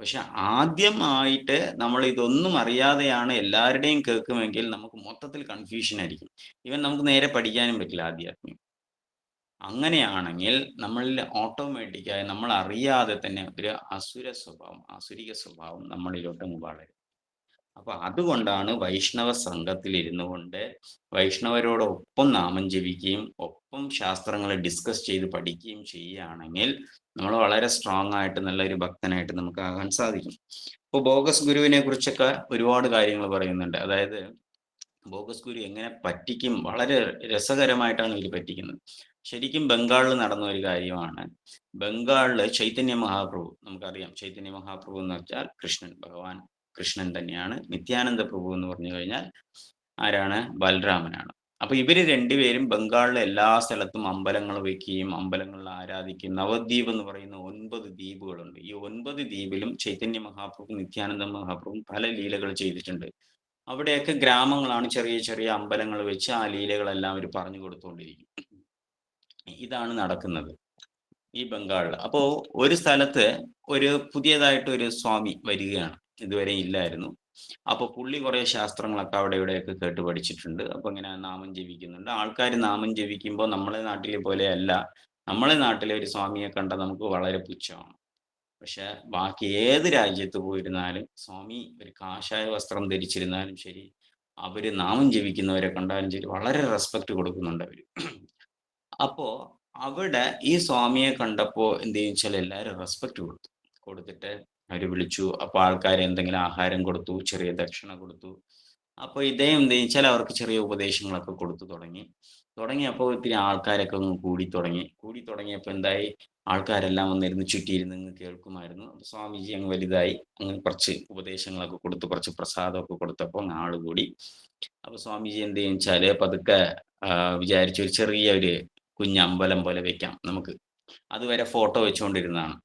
പക്ഷെ ആദ്യമായിട്ട് നമ്മൾ ഇതൊന്നും അറിയാതെയാണ് എല്ലാവരുടെയും കേൾക്കുമെങ്കിൽ നമുക്ക് മൊത്തത്തിൽ കൺഫ്യൂഷൻ ആയിരിക്കും. ഈവൻ നമുക്ക് നേരെ പഠിക്കാനും പറ്റില്ല ആധ്യാത്മികം. അങ്ങനെയാണെങ്കിൽ നമ്മളിൽ ഓട്ടോമാറ്റിക്കായി നമ്മൾ അറിയാതെ തന്നെ ഒരു ആസുരിക സ്വഭാവം നമ്മളിലോട്ട് വളരും. അപ്പൊ അതുകൊണ്ടാണ് വൈഷ്ണവ സംഘത്തിൽ ഇരുന്നു കൊണ്ട് വൈഷ്ണവരോടൊപ്പം നാമം ജപിക്കുകയും ഒപ്പം ശാസ്ത്രങ്ങൾ ഡിസ്കസ് ചെയ്ത് പഠിക്കുകയും ചെയ്യുകയാണെങ്കിൽ നമ്മൾ വളരെ സ്ട്രോങ് ആയിട്ട് നല്ലൊരു ഭക്തനായിട്ട് നമുക്ക് ആകാൻ സാധിക്കും. ഇപ്പോൾ ബോഗസ് ഗുരുവിനെ കുറിച്ചൊക്കെ ഒരുപാട് കാര്യങ്ങൾ പറയുന്നുണ്ട്. അതായത് ബോഗസ് ഗുരു എങ്ങനെ പറ്റിക്കും, വളരെ രസകരമായിട്ടാണ് ഇവർ പറ്റിക്കുന്നത്. ശരിക്കും ബംഗാളിൽ നടന്ന ഒരു കാര്യമാണ്. ബംഗാളിൽ ചൈതന്യ മഹാപ്രഭു, നമുക്കറിയാം ചൈതന്യ മഹാപ്രഭു എന്ന് വെച്ചാൽ ഭഗവാൻ കൃഷ്ണൻ തന്നെയാണ്. നിത്യാനന്ദ പ്രഭു എന്ന് പറഞ്ഞു കഴിഞ്ഞാൽ ആരാണ്? ബലരാമനാണ്. അപ്പൊ ഇവര് രണ്ടുപേരും ബംഗാളിലെ എല്ലാ സ്ഥലത്തും അമ്പലങ്ങൾ വെക്കുകയും അമ്പലങ്ങളിൽ ആരാധിക്കും. നവദ്വീപ് എന്ന് പറയുന്ന 9 ദ്വീപുകളുണ്ട്. ഈ 9 ദ്വീപിലും ചൈതന്യ മഹാപ്രഭു നിത്യാനന്ദ മഹാപ്രഭു പല ലീലകൾ ചെയ്തിട്ടുണ്ട്. അവിടെയൊക്കെ ഗ്രാമങ്ങളാണ്, ചെറിയ ചെറിയ അമ്പലങ്ങൾ വെച്ച് ആ ലീലകളെല്ലാം അവർ പറഞ്ഞു കൊടുത്തുകൊണ്ടിരിക്കും. ഇതാണ് നടക്കുന്നത് ഈ ബംഗാളിൽ. അപ്പോ ഒരു സ്ഥലത്ത് ഒരു പുതിയതായിട്ട് ഒരു സ്വാമി വരികയാണ്, ഇതുവരെ ഇല്ലായിരുന്നു. അപ്പൊ പുള്ളി കുറെ ശാസ്ത്രങ്ങളൊക്കെ അവിടെ ഇവിടെയൊക്കെ കേട്ട് പഠിച്ചിട്ടുണ്ട്. അപ്പൊ ഇങ്ങനെ നാമം ജപിക്കുന്നുണ്ട്. ആൾക്കാർ നാമം ജപിക്കുമ്പോൾ നമ്മളെ നാട്ടിലെ പോലെയല്ല. നമ്മളെ നാട്ടിലെ ഒരു സ്വാമിയെ കണ്ട നമുക്ക് വളരെ പുച്ഛമാണ്. പക്ഷെ ബാക്കി ഏത് രാജ്യത്ത് പോയിരുന്നാലും സ്വാമി ഒരു കാഷായ വസ്ത്രം ധരിച്ചിരുന്നാലും ശരി, അവര് നാമം ജപിക്കുന്നവരെ കണ്ടാലും ശരി വളരെ റെസ്പെക്ട് കൊടുക്കുന്നുണ്ട് അവര്. അപ്പോ അവിടെ ഈ സ്വാമിയെ കണ്ടപ്പോ എന്ത് വെച്ചാൽ എല്ലാവരും റെസ്പെക്ട് കൊടുത്തിട്ട് അവര് വിളിച്ചു. അപ്പൊ ആൾക്കാർ എന്തെങ്കിലും ആഹാരം കൊടുത്തു, ചെറിയ ദക്ഷിണ കൊടുത്തു. അപ്പൊ ഇദ്ദേഹം എന്ത് വെച്ചാൽ അവർക്ക് ചെറിയ ഉപദേശങ്ങളൊക്കെ കൊടുത്തു തുടങ്ങിയപ്പോൾ ഇത്തിരി ആൾക്കാരൊക്കെ ഒന്ന് കൂടി തുടങ്ങിയപ്പോൾ എന്തായി, ആൾക്കാരെല്ലാം വന്നിരുന്ന് ചുറ്റിയിരുന്ന് കേൾക്കുമായിരുന്നു. അപ്പൊ സ്വാമിജി അങ്ങ് വലുതായി, അങ്ങ് കുറച്ച് ഉപദേശങ്ങളൊക്കെ കൊടുത്തു, കുറച്ച് പ്രസാദമൊക്കെ കൊടുത്തപ്പോൾ ആള് കൂടി. അപ്പൊ സ്വാമിജി എന്ത് വെച്ചാല് പതുക്കെ വിചാരിച്ചു ഒരു ചെറിയ ഒരു കുഞ്ഞമ്പലം പോലെ വെക്കാം നമുക്ക്. അതുവരെ ഫോട്ടോ വെച്ചുകൊണ്ടിരുന്നതാണ്,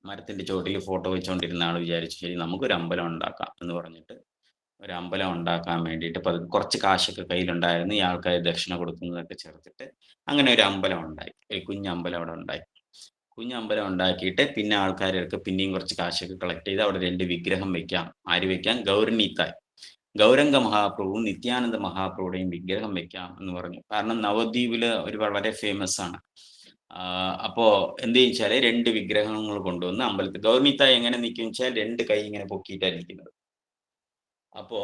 മരത്തിന്റെ ചോട്ടിൽ ഫോട്ടോ വെച്ചുകൊണ്ടിരുന്ന ആൾ വിചാരിച്ചു ശരി നമുക്കൊരു അമ്പലം ഉണ്ടാക്കാം എന്ന് പറഞ്ഞിട്ട് ഒരു അമ്പലം ഉണ്ടാക്കാൻ വേണ്ടിയിട്ട് കുറച്ച് കാശൊക്കെ കയ്യിലുണ്ടായിരുന്നു. ഈ ആൾക്കാർ ദക്ഷിണ കൊടുക്കുന്നതൊക്കെ ചേർത്തിട്ട് അങ്ങനെ ഒരു അമ്പലം ഉണ്ടായി, ഒരു കുഞ്ഞമ്പലം അവിടെ ഉണ്ടായി. കുഞ്ഞമ്പലം ഉണ്ടാക്കിയിട്ട് പിന്നെ ആൾക്കാരൊക്കെ പിന്നെയും കുറച്ച് കാശൊക്കെ കളക്ട് ചെയ്ത് അവിടെ 2 വിഗ്രഹം വെക്കാം. ആര് വെക്കാം? ഗൗരനീത്തായ്, ഗൗരംഗ മഹാപ്രഭുവും നിത്യാനന്ദ മഹാപ്രഭുടെയും വിഗ്രഹം വെക്കാം എന്ന് പറഞ്ഞു. കാരണം നവദ്വീപില് ഒരു വളരെ ഫേമസ് ആണ്. അപ്പോ എന്ത് വെച്ചാല് 2 വിഗ്രഹങ്ങൾ കൊണ്ടുവന്ന് അമ്പലത്തിൽ, ഗൗരനീത്തായ് എങ്ങനെ നിൽക്കും വെച്ചാൽ 2 കൈ ഇങ്ങനെ പൊക്കിയിട്ടാണ് ഇരിക്കുന്നത്. അപ്പോ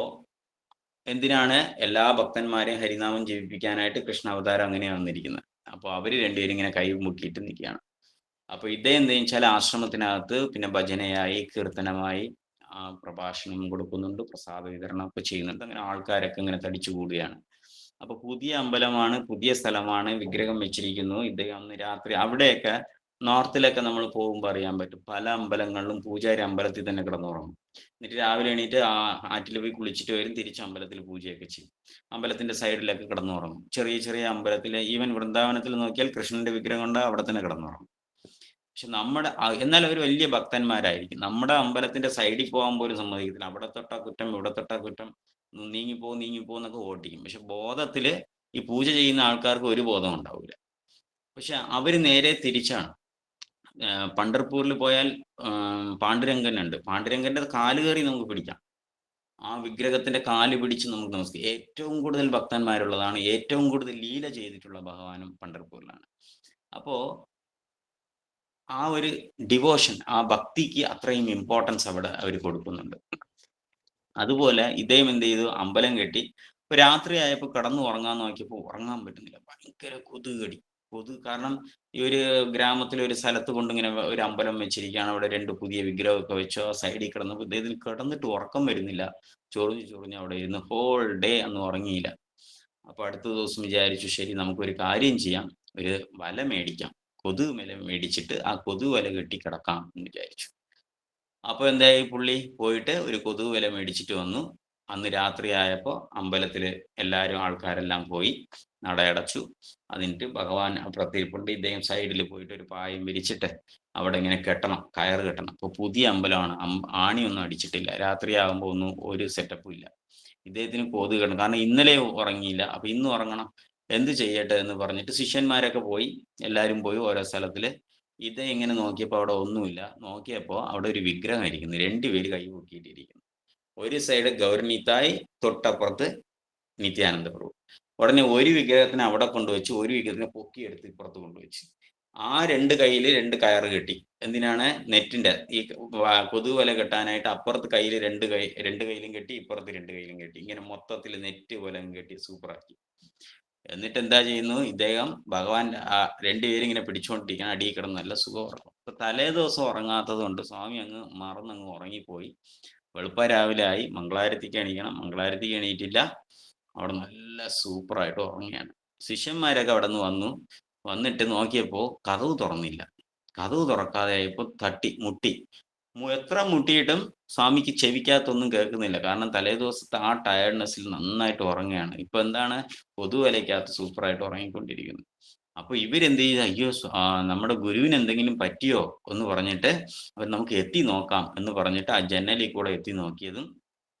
എന്തിനാണ്? എല്ലാ ഭക്തന്മാരെയും ഹരിനാമം ജപിപ്പിക്കാനായിട്ട് കൃഷ്ണ അവതാരം അങ്ങനെയാണ് വന്നിരിക്കുന്നത്. അപ്പോൾ അവര് രണ്ടുപേരും ഇങ്ങനെ കൈ മുക്കിയിട്ട് നിൽക്കുകയാണ്. അപ്പൊ ഇദ്ദേഹം എന്താ വെച്ചാൽ ആശ്രമത്തിനകത്ത് പിന്നെ ഭജനയായി, കീർത്തനമായി, പ്രഭാഷണം കൊടുക്കുന്നുണ്ട്, പ്രസാദ വിതരണം ഒക്കെ ചെയ്യുന്നുണ്ട്. അങ്ങനെ ആൾക്കാരൊക്കെ ഇങ്ങനെ തടിച്ചു കൂടുകയാണ്. അപ്പൊ പുതിയ അമ്പലമാണ്, പുതിയ സ്ഥലമാണ്, വിഗ്രഹം വെച്ചിരിക്കുന്നു. ഇദ്ദേഹം അന്ന് രാത്രി അവിടെയൊക്കെ നോർത്തിലൊക്കെ നമ്മൾ പോകുമ്പോൾ അറിയാൻ പറ്റും, പല അമ്പലങ്ങളിലും പൂജാരി അമ്പലത്തിൽ തന്നെ കിടന്നുറങ്ങും. എന്നിട്ട് രാവിലെ എണീറ്റ് ആറ്റിൽ പോയി കുളിച്ചിട്ട് വരും, തിരിച്ച് അമ്പലത്തിൽ പൂജയൊക്കെ ചെയ്യും. അമ്പലത്തിന്റെ സൈഡിലൊക്കെ കിടന്നുറങ്ങും. ചെറിയ ചെറിയ അമ്പലത്തിൽ, ഈവൻ വൃന്ദാവനത്തിൽ നോക്കിയാൽ കൃഷ്ണന്റെ വിഗ്രഹം കൊണ്ട് അവിടെ തന്നെ കിടന്നുറങ്ങും. പക്ഷെ എന്നാൽ അവർ വലിയ ഭക്തന്മാരായിരിക്കും. നമ്മുടെ അമ്പലത്തിന്റെ സൈഡിൽ പോകാൻ പോലും സമ്മതിക്കത്തില്ല. അവിടെ തൊട്ടാ കുറ്റം, ഇവിടെ തൊട്ടാ കുറ്റം, നീങ്ങിപ്പോ എന്നൊക്കെ ഓട്ടിക്കും. പക്ഷെ ബോധത്തില് ഈ പൂജ ചെയ്യുന്ന ആൾക്കാർക്ക് ഒരു ബോധം ഉണ്ടാവില്ല. പക്ഷെ അവര് നേരെ തിരിച്ചാണ്. പണ്ഡർപൂരിൽ പോയാൽ പാണ്ഡുരംഗൻ ഉണ്ട്. പാണ്ഡുരംഗന്റെ കാല് കയറി നമുക്ക് പിടിക്കാം. ആ വിഗ്രഹത്തിന്റെ കാല് പിടിച്ച് നമുക്ക് നമസ്കരിക്കാം. ഏറ്റവും കൂടുതൽ ഭക്തന്മാരുള്ളതാണ്, ഏറ്റവും കൂടുതൽ ലീല ചെയ്തിട്ടുള്ള ഭഗവാനും പണ്ഡർപൂരിലാണ്. അപ്പോ ആ ഒരു ഡിവോഷൻ, ആ ഭക്തിക്ക് അത്രയും ഇമ്പോർട്ടൻസ് അവിടെ അവർ കൊടുക്കുന്നുണ്ട്. അതുപോലെ ഇദ്ദേഹം എന്ത് ചെയ്തു, അമ്പലം കെട്ടി. ഇപ്പൊ രാത്രിയായപ്പോൾ കിടന്നു ഉറങ്ങാൻ നോക്കിയപ്പോൾ ഉറങ്ങാൻ പറ്റുന്നില്ല, ഭയങ്കര കൊതുകടി. കാരണം ഈ ഒരു ഗ്രാമത്തിലെ ഒരു സ്ഥലത്ത് കൊണ്ട് ഇങ്ങനെ ഒരു അമ്പലം വെച്ചിരിക്കുകയാണ്, അവിടെ 2 പുതിയ വിഗ്രഹമൊക്കെ വെച്ചു. ആ സൈഡിൽ കിടന്നപ്പോൾ ഇദ്ദേഹത്തിന് കിടന്നിട്ട് ഉറക്കം വരുന്നില്ല. ചൊറിഞ്ഞ് അവിടെ ഇരുന്ന് ഹോൾ ഡേ അന്ന് ഉറങ്ങിയില്ല. അപ്പൊ അടുത്ത ദിവസം വിചാരിച്ചു, ശരി നമുക്കൊരു കാര്യം ചെയ്യാം, ഒരു വല മേടിക്കാം, കൊതുക് വല മേടിച്ചിട്ട് ആ കൊതുക് വല കെട്ടി കിടക്കാം എന്ന് വിചാരിച്ചു. അപ്പൊ എന്തായി, പുള്ളി പോയിട്ട് ഒരു കൊതുക് വല മേടിച്ചിട്ട് വന്നു. അന്ന് രാത്രിയായപ്പോൾ അമ്പലത്തില് ആൾക്കാരെല്ലാം പോയി, നടയടച്ചു. അതിനിട്ട് ഭഗവാൻ അപ്പുറത്തിരിപ്പുണ്ട്. ഇദ്ദേഹം സൈഡിൽ പോയിട്ട് ഒരു പായം വിരിച്ചിട്ട് അവിടെ ഇങ്ങനെ കെട്ടണം, കയറ് കെട്ടണം. അപ്പൊ പുതിയ അമ്പലമാണ്, ആണിയൊന്നും അടിച്ചിട്ടില്ല. രാത്രിയാകുമ്പോൾ ഒന്നും ഒരു സെറ്റപ്പും ഇല്ല. ഇദ്ദേഹത്തിന് കൊതുക് കിടന്നു, കാരണം ഇന്നലെ ഉറങ്ങിയില്ല, അപ്പൊ ഇന്ന് ഉറങ്ങണം. എന്ത് ചെയ്യട്ടെ എന്ന് പറഞ്ഞിട്ട് ശിഷ്യന്മാരൊക്കെ പോയി, എല്ലാവരും പോയി ഓരോ സ്ഥലത്തില്. ഇത് ഇങ്ങനെ നോക്കിയപ്പോൾ അവിടെ ഒന്നുമില്ല. നോക്കിയപ്പോൾ അവിടെ ഒരു വിഗ്രഹം ഇരിക്കുന്നു, 2 പേര് കൈ പൊക്കിയിട്ടിരിക്കുന്നു. ഒരു സൈഡ് ഗൗരനീത്തായി, തൊട്ടപ്പുറത്ത് നിത്യാനന്ദ പ്രഭു. ഉടനെ ഒരു വിഗ്രഹത്തിനെ അവിടെ കൊണ്ടുവച്ച്, ഒരു വിഗ്രഹത്തിനെ പൊക്കിയെടുത്ത് ഇപ്പുറത്ത് കൊണ്ടുവച്ച്. ആ 2 കയ്യിൽ 2 കയറ് കെട്ടി. എന്തിനാണ്? നെറ്റിന്റെ ഈ കൊതുക് വല കെട്ടാനായിട്ട്. അപ്പുറത്ത് കയ്യിൽ 2 കൈയിലും കെട്ടി, ഇപ്പുറത്ത് 2 കൈയിലും കെട്ടി. ഇങ്ങനെ മൊത്തത്തിൽ നെറ്റ് പോലെ കെട്ടി സൂപ്പറാക്കി. എന്നിട്ട് എന്താ ചെയ്യുന്നു, ഇദ്ദേഹം ഭഗവാൻ 2 പേരും ഇങ്ങനെ പിടിച്ചുകൊണ്ടിരിക്കണം, അടിയിൽ കിടന്ന് നല്ല സുഖം ഉറങ്ങും. അപ്പൊ തലേ ദിവസം ഉറങ്ങാത്തത് കൊണ്ട് സ്വാമി അങ്ങ് മറന്നങ്ങ് ഉറങ്ങിപ്പോയി. വെളുപ്പ രാവിലെ ആയി, മംഗളാരത്തിക്ക് എണീക്കണം, മംഗളാരത്തിക്ക് എണീറ്റില്ല. അവിടെ നല്ല സൂപ്പറായിട്ട് ഉറങ്ങിയാണ്. ശിഷ്യന്മാരൊക്കെ അവിടെ നിന്ന് വന്നിട്ട് നോക്കിയപ്പോൾ കതവ് തുറന്നില്ല. കതവ് തുറക്കാതെ ആയപ്പോൾ മുട്ടി. എത്ര മുട്ടിയിട്ടും സ്വാമിക്ക് ചെവിക്കകത്തൊന്നും കേൾക്കുന്നില്ല. കാരണം തലേ ദിവസത്തെ ആ ടയർഡ്നെസ്സിൽ നന്നായിട്ട് ഉറങ്ങുകയാണ്. ഇപ്പൊ എന്താണ്, പൊതുവലയ്ക്കകത്ത് സൂപ്പറായിട്ട് ഉറങ്ങിക്കൊണ്ടിരിക്കുന്നു. അപ്പൊ ഇവരെന്ത് ചെയ്ത്, അയ്യോ നമ്മുടെ ഗുരുവിന് എന്തെങ്കിലും പറ്റിയോ എന്ന് പറഞ്ഞിട്ട് അവർ നമുക്ക് എത്തി നോക്കാം എന്ന് പറഞ്ഞിട്ട് ആ ജനലിൽ കൂടെ എത്തി നോക്കിയതും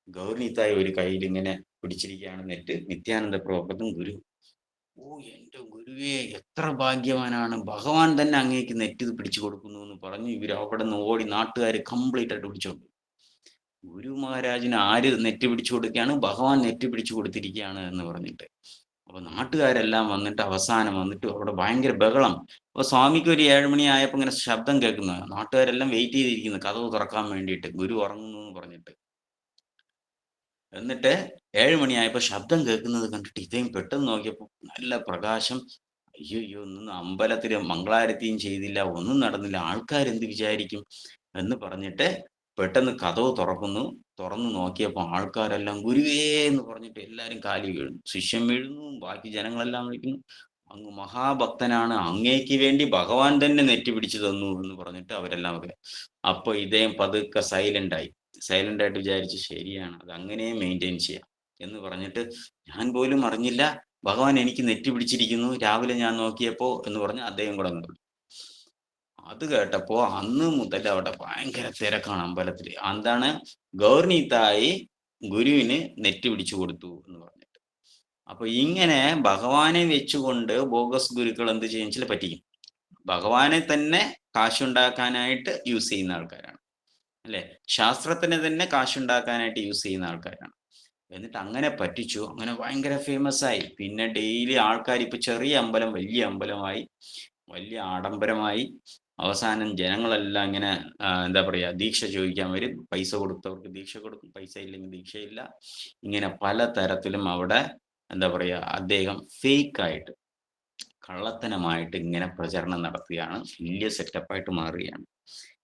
ഗൗർനീത്തായി ഒരു കയ്യിൽ ഇങ്ങനെ പിടിച്ചിരിക്കുകയാണ് നെറ്റ്. നിത്യാനന്ദ പ്രഭുവും ഗുരു. ഓ എൻ്റെ ഗുരുവേ, എത്ര ഭാഗ്യവാനാണ്, ഭഗവാൻ തന്നെ അങ്ങേക്ക് നെറ്റ് പിടിച്ചു കൊടുക്കുന്നു എന്ന് പറഞ്ഞു. ഇവർ അവിടെ നിന്ന് ഓടി, നാട്ടുകാർ കംപ്ലീറ്റ് ആയിട്ട് പിടിച്ചോണ്ട്. ഗുരു മഹാരാജിന് ആര് നെറ്റ് പിടിച്ചു കൊടുക്കുകയാണ്? ഭഗവാൻ നെറ്റ് പിടിച്ചു കൊടുത്തിരിക്കുകയാണ് എന്ന് പറഞ്ഞിട്ട്. അപ്പൊ നാട്ടുകാരെല്ലാം വന്നിട്ട് അവസാനം വന്നിട്ട് അവിടെ ഭയങ്കര ബഹളം. അപ്പൊ സ്വാമിക്ക് ഒരു 7 മണി ആയപ്പോൾ ഇങ്ങനെ ശബ്ദം കേൾക്കുന്നു. നാട്ടുകാരെല്ലാം വെയിറ്റ് ചെയ്തിരിക്കുന്നു കതവ് തുറക്കാൻ വേണ്ടിയിട്ട്, ഗുരു ഉറങ്ങുന്നു എന്ന് പറഞ്ഞിട്ട്. എന്നിട്ട് 7 മണിയായപ്പോൾ ശബ്ദം കേൾക്കുന്നത് കണ്ടിട്ട് ഇദ്ദേഹം പെട്ടെന്ന് നോക്കിയപ്പോൾ നല്ല പ്രകാശം. അയ്യോ, ഒന്നും അമ്പലത്തില് മംഗളാരത്തിയും ചെയ്തില്ല, ഒന്നും നടന്നില്ല, ആൾക്കാരെന്ത് വിചാരിക്കും എന്ന് പറഞ്ഞിട്ട് പെട്ടെന്ന് കതവ് തുറന്നു നോക്കിയപ്പോൾ ആൾക്കാരെല്ലാം ഗുരുവേ എന്ന് പറഞ്ഞിട്ട് എല്ലാവരും കാലി വീഴുന്നു. ശിഷ്യൻ വീഴുന്നു, ബാക്കി ജനങ്ങളെല്ലാം വിളിക്കുന്നു, അങ്ങ് മഹാഭക്തനാണ്, അങ്ങേക്ക് വേണ്ടി ഭഗവാൻ തന്നെ നെറ്റി പിടിച്ചു തന്നു എന്ന് പറഞ്ഞിട്ട് അവരെല്ലാം പറയാം. അപ്പൊ ഇദ്ദേഹം പതുക്കെ സൈലന്റ് ആയിട്ട് വിചാരിച്ചു, ശരിയാണ്, അത് അങ്ങനെ മെയിൻറ്റെയിൻ ചെയ്യാം എന്ന് പറഞ്ഞിട്ട്, ഞാൻ പോലും അറിഞ്ഞില്ല ഭഗവാൻ എനിക്ക് നെറ്റി പിടിച്ചിരിക്കുന്നു, രാവിലെ ഞാൻ നോക്കിയപ്പോ എന്ന് പറഞ്ഞ് അദ്ദേഹം കൂടെ അങ്ങ്. അത് കേട്ടപ്പോ അന്ന് മുതൽ അവിടെ ഭയങ്കര തിരക്കാണ് അമ്പലത്തിൽ. എന്താണ്, ഗൗർനീത്തായി ഗുരുവിന് നെറ്റി പിടിച്ചു കൊടുത്തു എന്ന് പറഞ്ഞിട്ട്. അപ്പൊ ഇങ്ങനെ ഭഗവാനെ വെച്ചുകൊണ്ട് ബോഗസ് ഗുരുക്കൾ എന്ത് ചെയ്യും, ചില പറ്റിക്കും. ഭഗവാനെ തന്നെ കാശുണ്ടാക്കാനായിട്ട് യൂസ് ചെയ്യുന്ന ആൾക്കാരാണ്, അല്ലെ? ശാസ്ത്രത്തിനെ തന്നെ കാശുണ്ടാക്കാനായിട്ട് യൂസ് ചെയ്യുന്ന ആൾക്കാരാണ്. എന്നിട്ട് അങ്ങനെ പറ്റിച്ചു, അങ്ങനെ ഭയങ്കര ഫേമസ് ആയി. പിന്നെ ഡെയിലി ആൾക്കാർ, ഇപ്പൊ ചെറിയ അമ്പലം വലിയ അമ്പലമായി, വലിയ ആഡംബരമായി. അവസാനം ജനങ്ങളെല്ലാം ഇങ്ങനെ എന്താ പറയാ, ദീക്ഷ ചോദിക്കാൻ വരും. പൈസ കൊടുത്തവർക്ക് ദീക്ഷ കൊടുക്കും, പൈസ ഇല്ലെങ്കിൽ ദീക്ഷയില്ല. ഇങ്ങനെ പല തരത്തിലും അവിടെ എന്താ പറയാ, അദ്ദേഹം ഫേക്കായിട്ട്, കള്ളത്തനമായിട്ട് ഇങ്ങനെ പ്രചരണം നടത്തുകയാണ്, വലിയ സെറ്റപ്പായിട്ട് മാറുകയാണ്.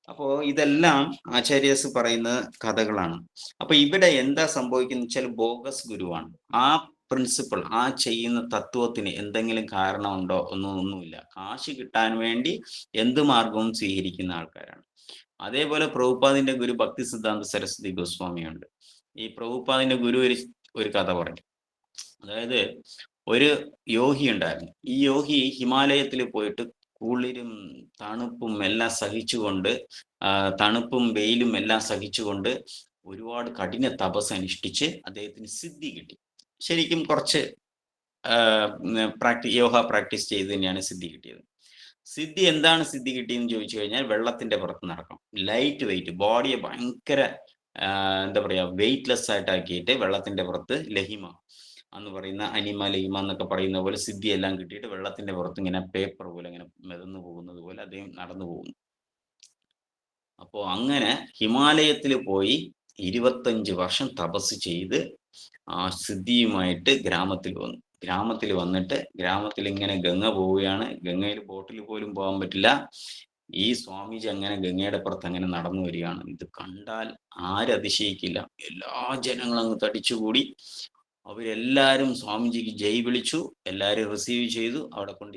അപ്പോ ഇതെല്ലാം ആചാര്യസ് പറയുന്ന കഥകളാണ്. അപ്പൊ ഇവിടെ എന്താ സംഭവിക്കുന്ന വെച്ചാൽ, ബോഗസ് ഗുരുവാണ്. ആ പ്രിൻസിപ്പിൾ, ആ ചെയ്യുന്ന തത്വത്തിന് എന്തെങ്കിലും കാരണമുണ്ടോ? ഒന്നുമില്ല. കാശ് കിട്ടാൻ വേണ്ടി എന്ത് മാർഗവും സ്വീകരിക്കുന്ന ആൾക്കാരാണ്. അതേപോലെ പ്രഭുപാദിന്റെ ഗുരു ഭക്തി സിദ്ധാന്ത സരസ്വതി ഗോസ്വാമിയുണ്ട്. ഈ പ്രഭുപാദിന്റെ ഗുരു ഒരു കഥ പറഞ്ഞു. അതായത് ഒരു യോഗി ഉണ്ടായിരുന്നു. ഈ യോഗി ഹിമാലയത്തിൽ പോയിട്ട് കുളിരും തണുപ്പും എല്ലാം സഹിച്ചുകൊണ്ട്, തണുപ്പും വെയിലും എല്ലാം സഹിച്ചുകൊണ്ട് ഒരുപാട് കഠിന തപസ് അനുഷ്ഠിച്ച് അദ്ദേഹത്തിന് സിദ്ധി കിട്ടി. ശരിക്കും കുറച്ച് യോഗ പ്രാക്ടീസ് ചെയ്ത് തന്നെയാണ് സിദ്ധി കിട്ടിയത്. സിദ്ധി എന്താണ് സിദ്ധി കിട്ടിയെന്ന് ചോദിച്ചു കഴിഞ്ഞാൽ, വെള്ളത്തിന്റെ പുറത്ത് നടക്കണം, ലൈറ്റ് വെയിറ്റ്, ബോഡിയെ ഭയങ്കര എന്താ പറയാ വെയിറ്റ്ലെസ് ആയിട്ടാക്കിയിട്ട് വെള്ളത്തിന്റെ പുറത്ത് ലഹിമ എന്ന് പറയുന്ന അനിമ ലഹിമ എന്നൊക്കെ പറയുന്ന പോലെ സിദ്ധി എല്ലാം കിട്ടിയിട്ട് വെള്ളത്തിന്റെ പുറത്ത് ഇങ്ങനെ പേപ്പർ പോലെ ഇങ്ങനെ മെതന്നു പോകുന്നത് പോലെ അദ്ദേഹം നടന്നു പോകുന്നു. അപ്പോ അങ്ങനെ ഹിമാലയത്തിൽ പോയി 25 വർഷം തപസ് ചെയ്ത് ആ സിദ്ധിയുമായിട്ട് ഗ്രാമത്തിൽ വന്നു. ഗ്രാമത്തിൽ വന്നിട്ട് ഗ്രാമത്തിൽ ഇങ്ങനെ ഗംഗ പോവുകയാണ്. ഗംഗയിൽ ബോട്ടിൽ പോലും പോകാൻ പറ്റില്ല. ഈ സ്വാമിജി അങ്ങനെ ഗംഗയുടെ പുറത്ത് അങ്ങനെ നടന്നു വരികയാണ്. ഇത് കണ്ടാൽ ആരതിശയിക്കില്ല. എല്ലാ ജനങ്ങളും അങ്ങ് തടിച്ചുകൂടി. അവരെല്ലാരും സ്വാമിജിക്ക് ജയ് വിളിച്ചു. എല്ലാരും റിസീവ് ചെയ്തു. അവിടെ കൊണ്ട്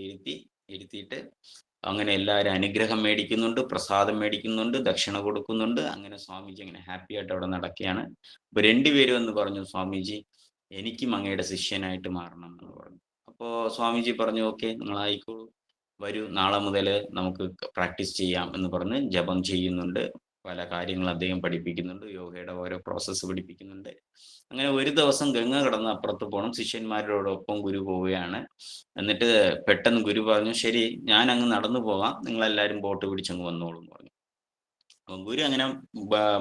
ഇരുത്തിയിട്ട് അങ്ങനെ എല്ലാവരും അനുഗ്രഹം മേടിക്കുന്നുണ്ട്, പ്രസാദം മേടിക്കുന്നുണ്ട്, ദക്ഷിണ കൊടുക്കുന്നുണ്ട്. അങ്ങനെ സ്വാമിജി അങ്ങനെ ഹാപ്പി ആയിട്ട് അവിടെ നടക്കുകയാണ്. അപ്പൊ രണ്ടുപേരും എന്ന് പറഞ്ഞു, സ്വാമിജി എനിക്കും അങ്ങയുടെ ശിഷ്യനായിട്ട് മാറണം എന്ന് പറഞ്ഞു. അപ്പോൾ സ്വാമിജി പറഞ്ഞു, ഓക്കെ നിങ്ങൾ ആയിക്കോളൂ, വരൂ, നാളെ മുതൽ നമുക്ക് പ്രാക്ടീസ് ചെയ്യാം എന്ന് പറഞ്ഞ് ജപം ചെയ്യുന്നുണ്ട്. പല കാര്യങ്ങൾ അദ്ദേഹം പഠിപ്പിക്കുന്നുണ്ട്. യോഗയുടെ ഓരോ പ്രോസസ്സ് പഠിപ്പിക്കുന്നുണ്ട്. അങ്ങനെ ഒരു ദിവസം ഗംഗ കടന്ന് അപ്പുറത്ത് പോകണം. ശിഷ്യന്മാരോടൊപ്പം ഗുരു പോവുകയാണ്. എന്നിട്ട് പെട്ടെന്ന് ഗുരു പറഞ്ഞു, ശരി ഞാൻ അങ്ങ് നടന്നു പോകാം, നിങ്ങളെല്ലാവരും ബോട്ട് പിടിച്ചങ്ങ് വന്നോളൂ എന്ന് പറഞ്ഞു. അപ്പം ഗുരു അങ്ങനെ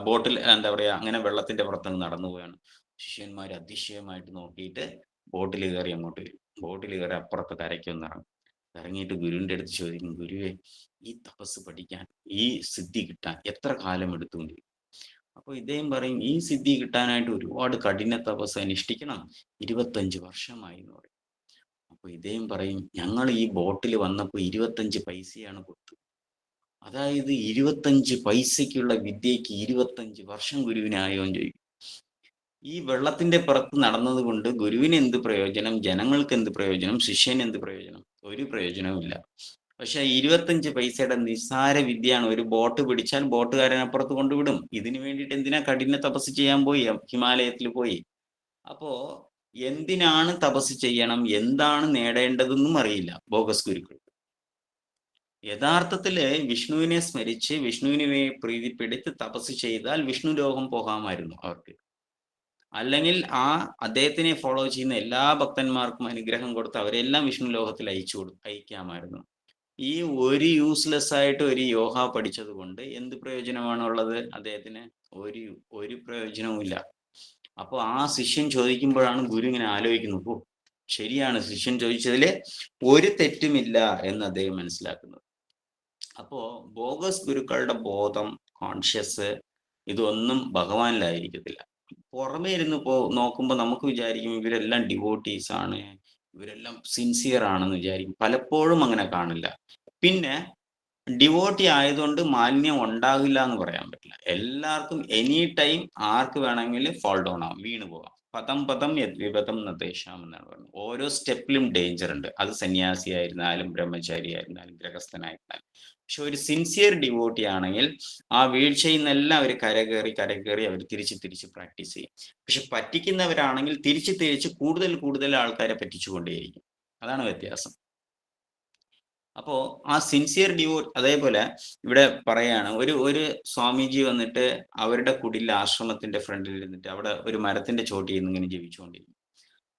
ബോട്ടിൽ എന്താ പറയാ അങ്ങനെ വെള്ളത്തിന്റെ പുറത്തങ്ങ് നടന്നു പോവുകയാണ്. ശിഷ്യന്മാർ അതിശയമായിട്ട് നോക്കിയിട്ട് ബോട്ടിൽ കയറി അങ്ങോട്ട് വരും. ബോട്ടിൽ കയറി അപ്പുറത്ത് കരയ്ക്കൊന്ന് ഇറങ്ങും. ഇറങ്ങിയിട്ട് ഗുരുവിന്റെ അടുത്ത് ചോദിക്കും, ഗുരുവേ ഈ തപസ് പഠിക്കാൻ, ഈ സിദ്ധി കിട്ടാൻ എത്ര കാലം എടുത്തുകൊണ്ട്? അപ്പോൾ ഇദ്ദേഹം പറയും, ഈ സിദ്ധി കിട്ടാനായിട്ട് ഒരുപാട് കഠിന തപസ് അനുഷ്ഠിക്കണം, 25 വർഷമായി എന്ന് പറയും. അപ്പൊ ഇദ്ദേഹം പറയും, ഞങ്ങൾ ഈ ബോട്ടിൽ വന്നപ്പോൾ 25 പൈസയാണ് കൊടുത്തത്. അതായത് 25 പൈസയ്ക്കുള്ള വിദ്യയ്ക്ക് 25 വർഷം ഗുരുവിനായോ എന്ന് ചോദിക്കും. ഈ വെള്ളത്തിന്റെ പുറത്ത് നടന്നത് കൊണ്ട് ഗുരുവിന് എന്ത് പ്രയോജനം, ജനങ്ങൾക്ക് എന്ത് പ്രയോജനം, ശിഷ്യന് എന്ത് പ്രയോജനം? ഒരു പ്രയോജനവും ഇല്ല. പക്ഷെ 25 പൈസയുടെ നിസ്സാര വിദ്യയാണ്. ഒരു ബോട്ട് പിടിച്ചാൽ ബോട്ടുകാരൻ അപ്പുറത്ത് കൊണ്ടുവിടും. ഇതിനു വേണ്ടിയിട്ട് എന്തിനാ കഠിന തപസ് ചെയ്യാൻ പോയി, ഹിമാലയത്തിൽ പോയി? അപ്പോ എന്തിനാണ് തപസ് ചെയ്യണം, എന്താണ് നേടേണ്ടതെന്നും അറിയില്ല ബോഗസ് ഗുരുക്കൾ. യഥാർത്ഥത്തില് വിഷ്ണുവിനെ സ്മരിച്ച് വിഷ്ണുവിനെ പ്രീതിപ്പെടുത്തി തപസ് ചെയ്താൽ വിഷ്ണു ലോകം പോകാമായിരുന്നു അവർക്ക്. അല്ലെങ്കിൽ അദ്ദേഹത്തിനെ ഫോളോ ചെയ്യുന്ന എല്ലാ ഭക്തന്മാർക്കും അനുഗ്രഹം കൊടുത്ത് അവരെല്ലാം വിഷ്ണു ലോകത്തിൽ അയക്കാമായിരുന്നു. ഈ ഒരു യൂസ്ലെസ് ആയിട്ട് ഒരു യോഗ പഠിച്ചത് കൊണ്ട് എന്ത് പ്രയോജനമാണുള്ളത് അദ്ദേഹത്തിന്? ഒരു പ്രയോജനവും ഇല്ല. അപ്പോൾ ആ ശിഷ്യൻ ചോദിക്കുമ്പോഴാണ് ഗുരു ഇങ്ങനെ ആലോചിക്കുന്നത്, ഓ ശരിയാണ്, ശിഷ്യൻ ചോദിച്ചതിൽ ഒരു തെറ്റുമില്ല എന്ന് അദ്ദേഹം മനസ്സിലാക്കുന്നത്. അപ്പോ ബോഗസ് ഗുരുക്കളുടെ ബോധം, കോൺഷ്യസ് ഇതൊന്നും ഭഗവാനിലായിരിക്കത്തില്ല. പുറമേ ഇരുന്ന് നോക്കുമ്പോൾ നമുക്ക് വിചാരിക്കും ഇവരെല്ലാം ഡിവോട്ടീസ് ആണ്, ഇവരെല്ലാം സിൻസിയർ ആണെന്ന് വിചാരിക്കും. പലപ്പോഴും അങ്ങനെ കാണില്ല. പിന്നെ ഡിവോട്ടി ആയതുകൊണ്ട് മാലിന്യം ഉണ്ടാകില്ല എന്ന് പറയാൻ പറ്റില്ല. എല്ലാവർക്കും എനി ടൈം ആർക്ക് വേണമെങ്കിലും ഫോൾ ഡൗൺ ആവും, വീണ് പോകാം. പദം യദ്വിപദം നദേശാം എന്നാണ് പറയുന്നത്. ഓരോ സ്റ്റെപ്പിലും ഡേഞ്ചർ ഉണ്ട്. അത് സന്യാസി ആയിരുന്നാലും ബ്രഹ്മചാരി ആയിരുന്നാലും ഗൃഹസ്ഥനായിരുന്നാലും. പക്ഷെ ഒരു സിൻസിയർ ഡിവോട്ടി ആണെങ്കിൽ ആ വീഴ്ചയിൽ നിന്നെല്ലാം അവർ കരകയറി അവർ തിരിച്ച് പ്രാക്ടീസ് ചെയ്യും. പക്ഷെ പറ്റിക്കുന്നവരാണെങ്കിൽ തിരിച്ച് കൂടുതൽ ആൾക്കാരെ പറ്റിച്ചുകൊണ്ടേയിരിക്കും. അതാണ് വ്യത്യാസം. അപ്പോ ആ സിൻസിയർ ഡിവോട്ട്, അതേപോലെ ഇവിടെ പറയാണ്, ഒരു സ്വാമിജി വന്നിട്ട് അവരുടെ കുടിൽ ആശ്രമത്തിന്റെ ഫ്രണ്ടിൽ ഇരുന്നിട്ട് അവിടെ ഒരു മരത്തിന്റെ ചോട്ടിൽ നിന്ന് ഇങ്ങനെ ജീവിച്ചുകൊണ്ടിരിക്കും.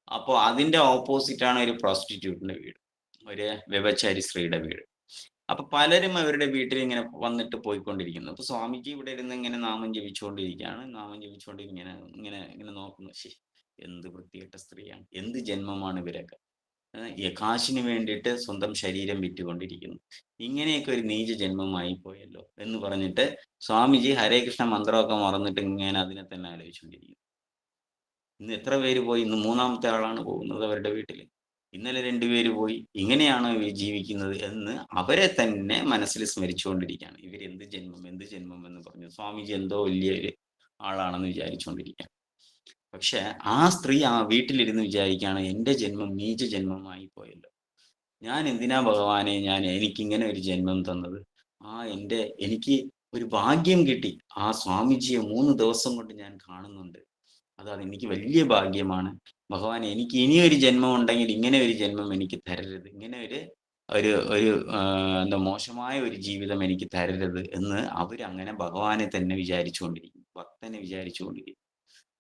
അപ്പോൾ അതിന്റെ ഓപ്പോസിറ്റ് ആണ് ഒരു പ്രോസ്റ്റിറ്റ്യൂട്ടിന്റെ വീട്, ഒരു വ്യഭിചാരി സ്ത്രീയുടെ വീട്. അപ്പൊ പലരും അവരുടെ വീട്ടിൽ ഇങ്ങനെ വന്നിട്ട് പോയിക്കൊണ്ടിരിക്കുന്നു. അപ്പൊ സ്വാമിജി ഇവിടെ ഇരുന്ന് ഇങ്ങനെ നാമം ജപിച്ചുകൊണ്ടിരിക്കുകയാണ്. ഇങ്ങനെ നോക്കുന്നു, എന്ത് വൃത്തികെട്ട സ്ത്രീയാണ്, എന്ത് ജന്മമാണ് ഇവരൊക്കെ, കാശിന് വേണ്ടിയിട്ട് സ്വന്തം ശരീരം വിറ്റുകൊണ്ടിരിക്കുന്നു, ഇങ്ങനെയൊക്കെ ഒരു നീച ജന്മമായി പോയല്ലോ എന്ന് പറഞ്ഞിട്ട് സ്വാമിജി ഹരേ കൃഷ്ണ മന്ത്രമൊക്കെ മറന്നിട്ട് ഇങ്ങനെ അതിനെ തന്നെ ആലോചിച്ചുകൊണ്ടിരിക്കുന്നു. ഇന്ന് എത്ര പേര് പോയി? ഇന്ന് മൂന്നാമത്തെ ആളാണ് പോകുന്നത് അവരുടെ വീട്ടിൽ. ഇന്നലെ 2 പേര് പോയി. ഇങ്ങനെയാണോ ഇവർ ജീവിക്കുന്നത് എന്ന് അവരെ തന്നെ മനസ്സിൽ സ്മരിച്ചുകൊണ്ടിരിക്കുകയാണ്. ഇവർ എന്ത് ജന്മം എന്ന് പറഞ്ഞു സ്വാമിജി എന്തോ വലിയൊരു ആളാണെന്ന് വിചാരിച്ചുകൊണ്ടിരിക്കുകയാണ്. പക്ഷെ ആ സ്ത്രീ ആ വീട്ടിലിരുന്ന് വിചാരിക്കുകയാണ്, എൻ്റെ ജന്മം നീച ജന്മമായി പോയല്ലോ, ഞാൻ എന്തിനാ ഭഗവാനെ എനിക്കിങ്ങനെ ഒരു ജന്മം തന്നത്? എനിക്ക് ഒരു ഭാഗ്യം കിട്ടി, ആ സ്വാമിജിയെ 3 ദിവസം കൊണ്ട് ഞാൻ കാണുന്നുണ്ട്, അതാണ് എനിക്ക് വലിയ ഭാഗ്യമാണ്. ഭഗവാൻ, എനിക്ക് ഇനിയൊരു ജന്മം ഉണ്ടെങ്കിൽ ഇങ്ങനെ ഒരു ജന്മം എനിക്ക് തരരുത്, ഇങ്ങനെ ഒരു എന്താ മോശമായ ഒരു ജീവിതം എനിക്ക് തരരുത് എന്ന് അവരങ്ങനെ ഭഗവാനെ തന്നെ വിചാരിച്ചുകൊണ്ടിരിക്കും, ഭക്തനെ വിചാരിച്ചുകൊണ്ടിരിക്കും.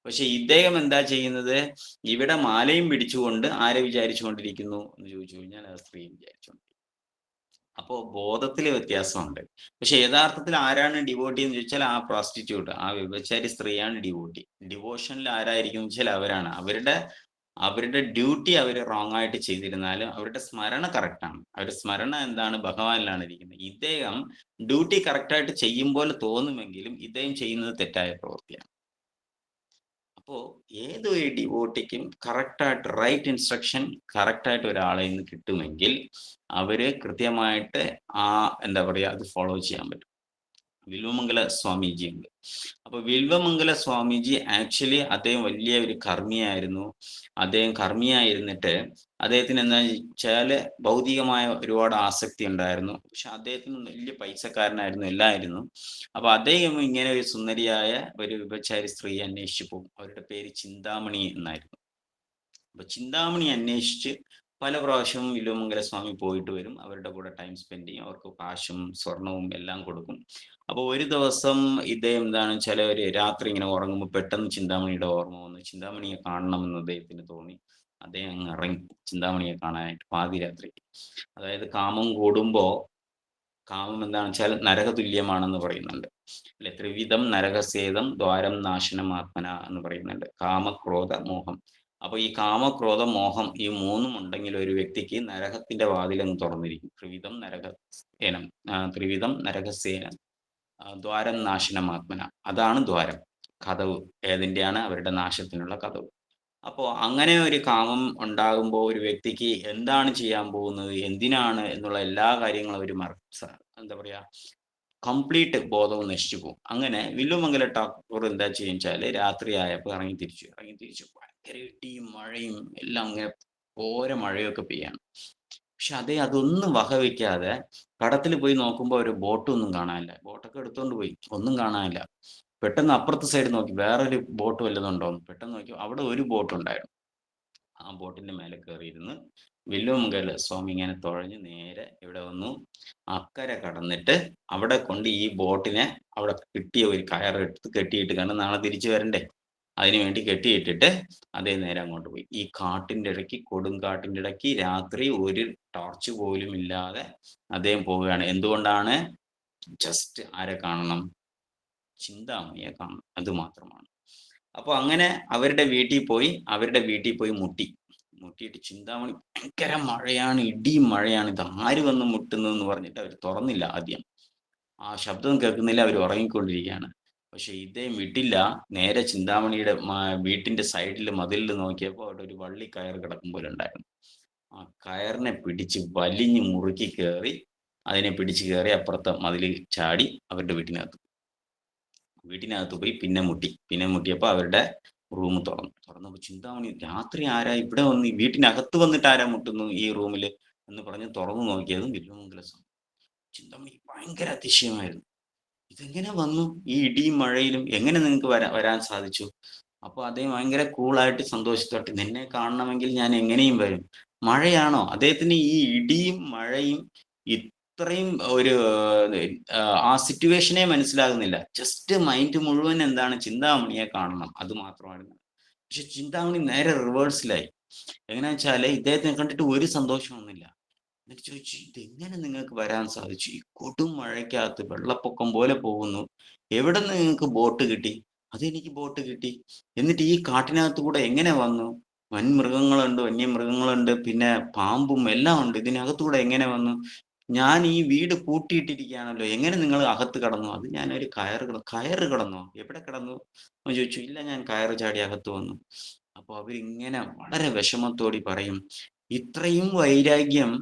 പക്ഷെ ഇദ്ദേഹം എന്താ ചെയ്യുന്നത്? ഇവിടെ മാലയും പിടിച്ചുകൊണ്ട് ആരെ വിചാരിച്ചുകൊണ്ടിരിക്കുന്നു എന്ന് ചോദിച്ചു കഴിഞ്ഞാൽ ആ സ്ത്രീയെ വിചാരിച്ചുകൊണ്ടിരിക്കും. അപ്പോൾ ബോധത്തിലെ വ്യത്യാസമുണ്ട്. പക്ഷെ യഥാർത്ഥത്തിൽ ആരാണ് ഡിവോട്ടി എന്ന് ചോദിച്ചാൽ ആ പ്രോസ്റ്റിറ്റ്യൂട്ട്, ആ വ്യഭിചാരി സ്ത്രീയാണ് ഡിവോട്ടി. ഡിവോഷനിൽ ആരായിരിക്കും എന്ന് വെച്ചാൽ അവരാണ്. അവരുടെ ഡ്യൂട്ടി അവർ റോങ് ആയിട്ട് ചെയ്തിരുന്നാലും അവരുടെ സ്മരണ കറക്റ്റാണ്. അവരുടെ സ്മരണ എന്താണ്? ഭഗവാനിലാണ് ഇരിക്കുന്നത്. ഇദ്ദേഹം ഡ്യൂട്ടി കറക്റ്റായിട്ട് ചെയ്യും പോലെ തോന്നുമെങ്കിലും ഇദ്ദേഹം ചെയ്യുന്നത് തെറ്റായ പ്രവൃത്തിയാണ്. അപ്പോൾ ഏതൊരു ഡിവോട്ടിക്കും കറക്റ്റായിട്ട് റൈറ്റ് ഇൻസ്ട്രക്ഷൻ കറക്റ്റായിട്ട് ഒരാളെ നിന്ന് കിട്ടുമെങ്കിൽ അവര് കൃത്യമായിട്ട് എന്താ പറയുക, അത് ഫോളോ ചെയ്യാൻ പറ്റും. വിൽവമംഗല സ്വാമിജി ഉണ്ട്. അപ്പൊ വിൽവമംഗല സ്വാമിജി ആക്ച്വലി അദ്ദേഹം വലിയ ഒരു കർമ്മിയായിരുന്നു. അദ്ദേഹം കർമ്മിയായിരുന്നിട്ട് അദ്ദേഹത്തിന് എന്താ വെച്ചാല് ഭൗതികമായ ഒരുപാട് ആസക്തി ഉണ്ടായിരുന്നു. പക്ഷെ അദ്ദേഹത്തിന് വലിയ പൈസക്കാരനായിരുന്നു, എല്ലായിരുന്നു. അപ്പൊ അദ്ദേഹം ഇങ്ങനെ ഒരു സുന്ദരിയായ ഒരു വ്യഭിചാരി സ്ത്രീയെ അന്വേഷിച്ചു പോകും. അവരുടെ പേര് ചിന്താമണി എന്നായിരുന്നു. അപ്പൊ ചിന്താമണി അന്വേഷിച്ച് പല പ്രാവശ്യവും വില്വമംഗല സ്വാമി പോയിട്ട് വരും. അവരുടെ കൂടെ ടൈം സ്പെൻഡ് ചെയ്യും. അവർക്ക് കാശും സ്വർണവും എല്ലാം കൊടുക്കും. അപ്പോൾ ഒരു ദിവസം ഇദ്ദേഹം എന്താണ് വെച്ചാൽ ഒരു രാത്രി ഇങ്ങനെ ഉറങ്ങുമ്പോൾ പെട്ടെന്ന് ചിന്താമണിയുടെ ഓർമ്മ വന്നു. ചിന്താമണിയെ കാണണമെന്ന് അദ്ദേഹത്തിന് തോന്നി. അദ്ദേഹം അങ്ങ് ഇറങ്ങി ചിന്താമണിയെ കാണാനായിട്ട് പാതിരാത്രി. അതായത് കാമം കൂടുമ്പോൾ, കാമം എന്താണെന്ന് വെച്ചാൽ നരകതുല്യമാണെന്ന് പറയുന്നുണ്ട് അല്ലെ. ത്രിവിധം നരകസേതം ദ്വാരം നാശനമാത്മന എന്ന് പറയുന്നുണ്ട്. കാമക്രോധ മോഹം. അപ്പൊ ഈ കാമക്രോധ മോഹം ഈ മൂന്നും ഉണ്ടെങ്കിൽ ഒരു വ്യക്തിക്ക് നരകത്തിന്റെ വാതിലങ്ങ് തുറന്നിരിക്കും. ത്രിവിധം നരകസേനം ദ്വാരം നാശനമാത്മന. അതാണ് ദ്വാരം, കതവ്. ഏതിൻ്റെയാണ്? അവരുടെ നാശത്തിനുള്ള കതവ്. അപ്പോൾ അങ്ങനെ ഒരു കാമം ഉണ്ടാകുമ്പോൾ ഒരു വ്യക്തിക്ക് എന്താണ് ചെയ്യാൻ പോകുന്നത്, എന്തിനാണ് എന്നുള്ള എല്ലാ കാര്യങ്ങളും അവർ എന്താ പറയാ, കംപ്ലീറ്റ് ബോധവും നശിച്ചു പോകും. അങ്ങനെ വില്ലുമംഗല ടാക്കൂർ എന്താ ചെയ്യുക, രാത്രി ആയപ്പോൾ ഇറങ്ങി തിരിച്ചു. ഭയങ്കര ഇടിയും മഴയും എല്ലാം, അങ്ങനെ ഓരോ മഴയൊക്കെ പെയ്യാണ്. പക്ഷെ അതൊന്നും വകവെക്കാതെ കടത്തിൽ പോയി നോക്കുമ്പോൾ ഒരു ബോട്ടൊന്നും കാണാനില്ല. ബോട്ടൊക്കെ എടുത്തോണ്ട് പോയി, ഒന്നും കാണാനില്ല. പെട്ടെന്ന് അപ്പുറത്തെ സൈഡ് നോക്കി, വേറൊരു ബോട്ട് വല്ലതുണ്ടോന്ന് പെട്ടെന്ന് നോക്കി, അവിടെ ഒരു ബോട്ട് ഉണ്ടായിരുന്നു. ആ ബോട്ടിന്റെ മേലെ കയറിയിരുന്ന് വില്വമംഗല സ്വാമി ഇങ്ങനെ തുഴഞ്ഞ് നേരെ ഇവിടെ വന്നു. അക്കരെ കടന്നിട്ട് അവിടെ കൊണ്ട് ഈ ബോട്ടിനെ അവിടെ കിട്ടിയ ഒരു കയറെടുത്ത് കെട്ടിയിട്ട്, കാരണം നാളെ തിരിച്ചു വരണ്ടേ, അതിനു വേണ്ടി കെട്ടിയിട്ടിട്ട് അതേ നേരെ അങ്ങോട്ട് പോയി. ഈ കാട്ടിന്റെ ഇടയ്ക്ക്, കൊടുങ്കാട്ടിന്റെ ഇടയ്ക്ക് രാത്രി ഒരു ടോർച്ച് പോലും ഇല്ലാതെ അദ്ദേഹം പോവുകയാണ്. എന്തുകൊണ്ടാണ്? ജസ്റ്റ് ആരെ കാണണം? ചിന്താമണിയെ കാണണം, അത് മാത്രമാണ്. അപ്പൊ അങ്ങനെ അവരുടെ വീട്ടിൽ പോയി മുട്ടിയിട്ട് ചിന്താമണി ഭയങ്കര മഴയാണ്, ഇടിയും മഴയാണ്, ഇത് ആര് വന്ന് മുട്ടുന്നതെന്ന് പറഞ്ഞിട്ട് അവർ തുറന്നില്ല. ആദ്യം ആ ശബ്ദം കേൾക്കുന്നില്ല, അവർ ഉറങ്ങിക്കൊണ്ടിരിക്കുകയാണ്. പക്ഷെ ഇദ്ദേഹം വിട്ടില്ല. നേരെ ചിന്താമണിയുടെ വീട്ടിന്റെ സൈഡിൽ മതിലിൽ നോക്കിയപ്പോൾ അവിടെ ഒരു വള്ളി കയർ കിടക്കും പോലെ ഉണ്ടായിരുന്നു. ആ കയറിനെ പിടിച്ച് വലിഞ്ഞ് മുറുക്കി അതിനെ പിടിച്ച് കയറി അപ്പുറത്തെ മതിലിൽ ചാടി അവരുടെ വീട്ടിനകത്ത് പോയി പിന്നെ മുട്ടിയപ്പോൾ അവരുടെ റൂം തുറന്നപ്പോൾ ചിന്താമണി, രാത്രി ആരാ ഇവിടെ വന്ന്, വീട്ടിനകത്ത് വന്നിട്ട് ആരാ മുട്ടുന്നു ഈ റൂമിൽ എന്ന് പറഞ്ഞ് തുറന്നു നോക്കിയതും വില്വമംഗല സ്വാമി. ചിന്താമണി ഭയങ്കര അതിശയമായിരുന്നു. ഇതെങ്ങനെ വന്നു? ഈ ഇടിയും മഴയിലും എങ്ങനെ നിങ്ങൾക്ക് വരാൻ സാധിച്ചു? അപ്പൊ അദ്ദേഹം ഭയങ്കര കൂളായിട്ട് സന്തോഷത്തോട്ട്, നിന്നെ കാണണമെങ്കിൽ ഞാൻ എങ്ങനെയും വരും. മഴയാണോ? അദ്ദേഹത്തിന് ഈ ഇടിയും മഴയും ഇത്രയും ഒരു ആ സിറ്റുവേഷനെ മനസ്സിലാകുന്നില്ല. ജസ്റ്റ് മൈൻഡ് മുഴുവൻ എന്താണ്? ചിന്താമണിയെ കാണണം, അത് മാത്രമായിരുന്നു. പക്ഷെ ചിന്താമണി നേരെ റിവേഴ്സിലായി. എങ്ങനെയാ വെച്ചാല് ഇദ്ദേഹത്തിനെ കണ്ടിട്ട് ഒരു സന്തോഷമൊന്നുമില്ല. എന്നിട്ട് ചോദിച്ചു, ഇതെങ്ങനെ നിങ്ങൾക്ക് വരാൻ സാധിച്ചു? ഈ കൊടും മഴയ്ക്കകത്ത് വെള്ളപ്പൊക്കം പോലെ പോകുന്നു, എവിടെ നിന്ന് നിങ്ങൾക്ക് ബോട്ട് കിട്ടി? അതെനിക്ക് ബോട്ട് കിട്ടി. എന്നിട്ട് ഈ കാട്ടിനകത്ത് കൂടെ എങ്ങനെ വന്നു? വന്യമൃഗങ്ങളുണ്ട്, പിന്നെ പാമ്പും എല്ലാം ഉണ്ട്, ഇതിനകത്തൂടെ എങ്ങനെ വന്നു? ഞാൻ ഈ വീട് പൂട്ടിയിട്ടിരിക്കുകയാണല്ലോ, എങ്ങനെ നിങ്ങൾ അകത്ത് കടന്നു? അത് ഞാനൊരു കയറ് കടന്നോ? എവിടെ കിടന്നു എന്ന് ചോദിച്ചു. ഇല്ല, ഞാൻ കയറ് ചാടി അകത്ത് വന്നു. അപ്പൊ അവരിങ്ങനെ വളരെ വിഷമത്തോടി പറയും, ഇത്രയും വൈരാഗ്യം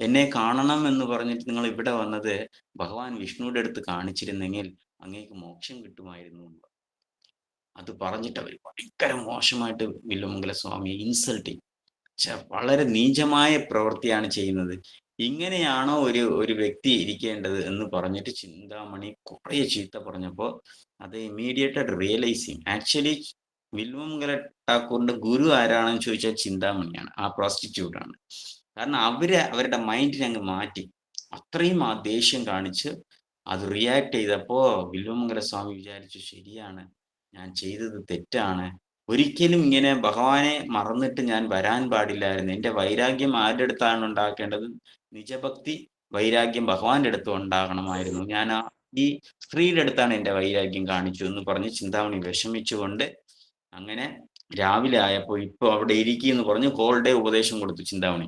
എന്നെ കാണണം എന്ന് പറഞ്ഞിട്ട് നിങ്ങൾ ഇവിടെ വന്നത് ഭഗവാൻ വിഷ്ണുവിടെ അടുത്ത് കാണിച്ചിരുന്നെങ്കിൽ അങ്ങേക്ക് മോക്ഷം കിട്ടുമായിരുന്നു. അത് പറഞ്ഞിട്ട് അവർ ഭയങ്കര മോശമായിട്ട് വില്വമംഗല സ്വാമിയെ ഇൻസൾട്ട് ചെയ്യും. വളരെ നീചമായ പ്രവൃത്തിയാണ് ചെയ്യുന്നത്. ഇങ്ങനെയാണോ ഒരു വ്യക്തി ഇരിക്കേണ്ടത് എന്ന് പറഞ്ഞിട്ട് ചിന്താമണി കുറെ ചീത്ത പറഞ്ഞപ്പോൾ അത് ഇമ്മീഡിയറ്റ് റിയലൈസ് ചെയ്യും. ആക്ച്വലി വില്വമംഗല ടാക്കൂറിന്റെ ഗുരു ആരാണെന്ന് ചോദിച്ചാൽ ചിന്താമണിയാണ്, ആ പ്രോസ്റ്റിറ്റ്യൂട്ടാണ്. കാരണം അവരുടെ മൈൻഡിനെ അങ്ങ് മാറ്റി. അത്രയും ആ ദേഷ്യം കാണിച്ച് അത് റിയാക്ട് ചെയ്തപ്പോ വില്വമംഗല സ്വാമി വിചാരിച്ചു, ശരിയാണ്, ഞാൻ ചെയ്തത് തെറ്റാണ്. ഒരിക്കലും ഇങ്ങനെ ഭഗവാനെ മറന്നിട്ട് ഞാൻ വരാൻ പാടില്ലായിരുന്നു. എൻ്റെ വൈരാഗ്യം ആരുടെ അടുത്താണ് ഉണ്ടാക്കേണ്ടത്? നിജഭക്തി വൈരാഗ്യം ഭഗവാന്റെ അടുത്ത് ഉണ്ടാകണമായിരുന്നു. ഞാൻ ഈ സ്ത്രീയുടെ അടുത്താണ് എൻ്റെ വൈരാഗ്യം കാണിച്ചു എന്ന് പറഞ്ഞ് ചിന്താമണി വിഷമിച്ചുകൊണ്ട് അങ്ങനെ രാവിലെ ആയപ്പോൾ ഇപ്പൊ അവിടെ ഇരിക്കുന്നു പറഞ്ഞ് ഹോൾ ഡേ ഉപദേശം കൊടുത്തു ചിന്താമണി.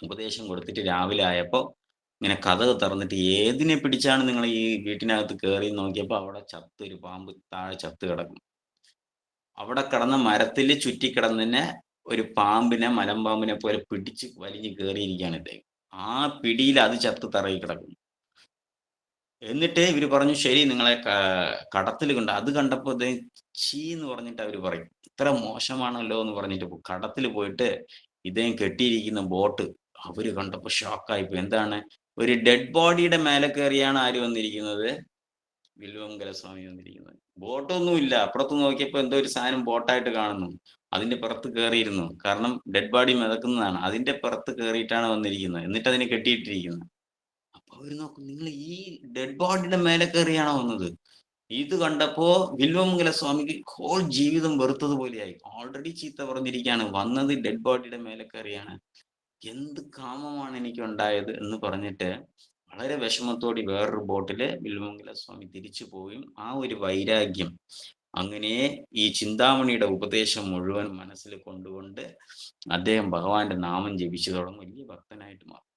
ഉപദേശം കൊടുത്തിട്ട് രാവിലെ ആയപ്പോൾ ഇങ്ങനെ കതക് തുറന്നിട്ട് ഏതിനെ പിടിച്ചാണ് നിങ്ങൾ ഈ വീട്ടിനകത്ത് കയറി നോക്കിയപ്പോൾ അവിടെ ഒരു പാമ്പ് താഴെ ചത്ത് കിടക്കും. അവിടെ കിടന്ന മരത്തിൽ ചുറ്റിക്കിടന്നതിനെ ഒരു പാമ്പിനെ മലമ്പാമ്പിനെ പോലെ പിടിച്ച് വലിഞ്ഞ് കയറിയിരിക്കുകയാണ് ഇദ്ദേഹം. ആ പിടിയിൽ അത് ചത്ത് തറയിൽ കിടക്കുന്നു. എന്നിട്ട് ഇവര് പറഞ്ഞു ശരി നിങ്ങളെ കടത്തിൽ കൊണ്ട് അത് കണ്ടപ്പോൾ ഇദ്ദേഹം ചീ എന്ന് പറഞ്ഞിട്ട് അവര് പറയും ഇത്ര മോശമാണല്ലോ എന്ന് പറഞ്ഞിട്ട് കടത്തിൽ പോയിട്ട് ഇദ്ദേഹം കെട്ടിയിരിക്കുന്ന ബോട്ട് അവര് കണ്ടപ്പോൾ ഷോക്കായിപ്പോയി. എന്താണ്, ഒരു ഡെഡ് ബോഡിയുടെ മേലെ കയറിയാണ് ആര് വന്നിരിക്കുന്നത്? വില്വമംഗല സ്വാമി വന്നിരിക്കുന്നത്. ബോട്ടൊന്നും ഇല്ല, അപ്പുറത്ത് നോക്കിയപ്പോൾ എന്തോ ഒരു സാധനം ബോട്ടായിട്ട് കാണുന്നു. അതിന്റെ പുറത്ത് കയറിയിരുന്നു, കാരണം ഡെഡ് ബോഡി മിതക്കുന്നതാണ്. അതിന്റെ പുറത്ത് കയറിയിട്ടാണ് വന്നിരിക്കുന്നത്, എന്നിട്ട് അതിനെ കെട്ടിയിട്ടിരിക്കുന്നത്. അപ്പൊ അവര് നോക്കും, നിങ്ങൾ ഈ ഡെഡ് ബോഡിയുടെ മേലെ കയറിയാണോ വന്നത്? ഇത് കണ്ടപ്പോ വില്വമംഗല സ്വാമിക്ക് ഹോൾ ജീവിതം വെറുത്തതുപോലെയായി. ഓൾറെഡി ചീത്ത പറഞ്ഞിരിക്കുകയാണ്, വന്നത് ഡെഡ് ബോഡിയുടെ മേലെ കയറിയാണ്. എന്ത് കാമമാണ് എനിക്ക് ഉണ്ടായത് എന്ന് പറഞ്ഞിട്ട് വളരെ വിഷമത്തോടെ വേറൊരു ബോട്ടില് വില്വമംഗല സ്വാമി തിരിച്ചു പോയും ആ ഒരു വൈരാഗ്യം അങ്ങനെ ഈ ചിന്താമണിയുടെ ഉപദേശം മുഴുവൻ മനസ്സിൽ കൊണ്ടുകൊണ്ട് അദ്ദേഹം ഭഗവാന്റെ നാമം ജപിച്ചു തുടങ്ങും. വലിയ ഭക്തനായിട്ട് മാറും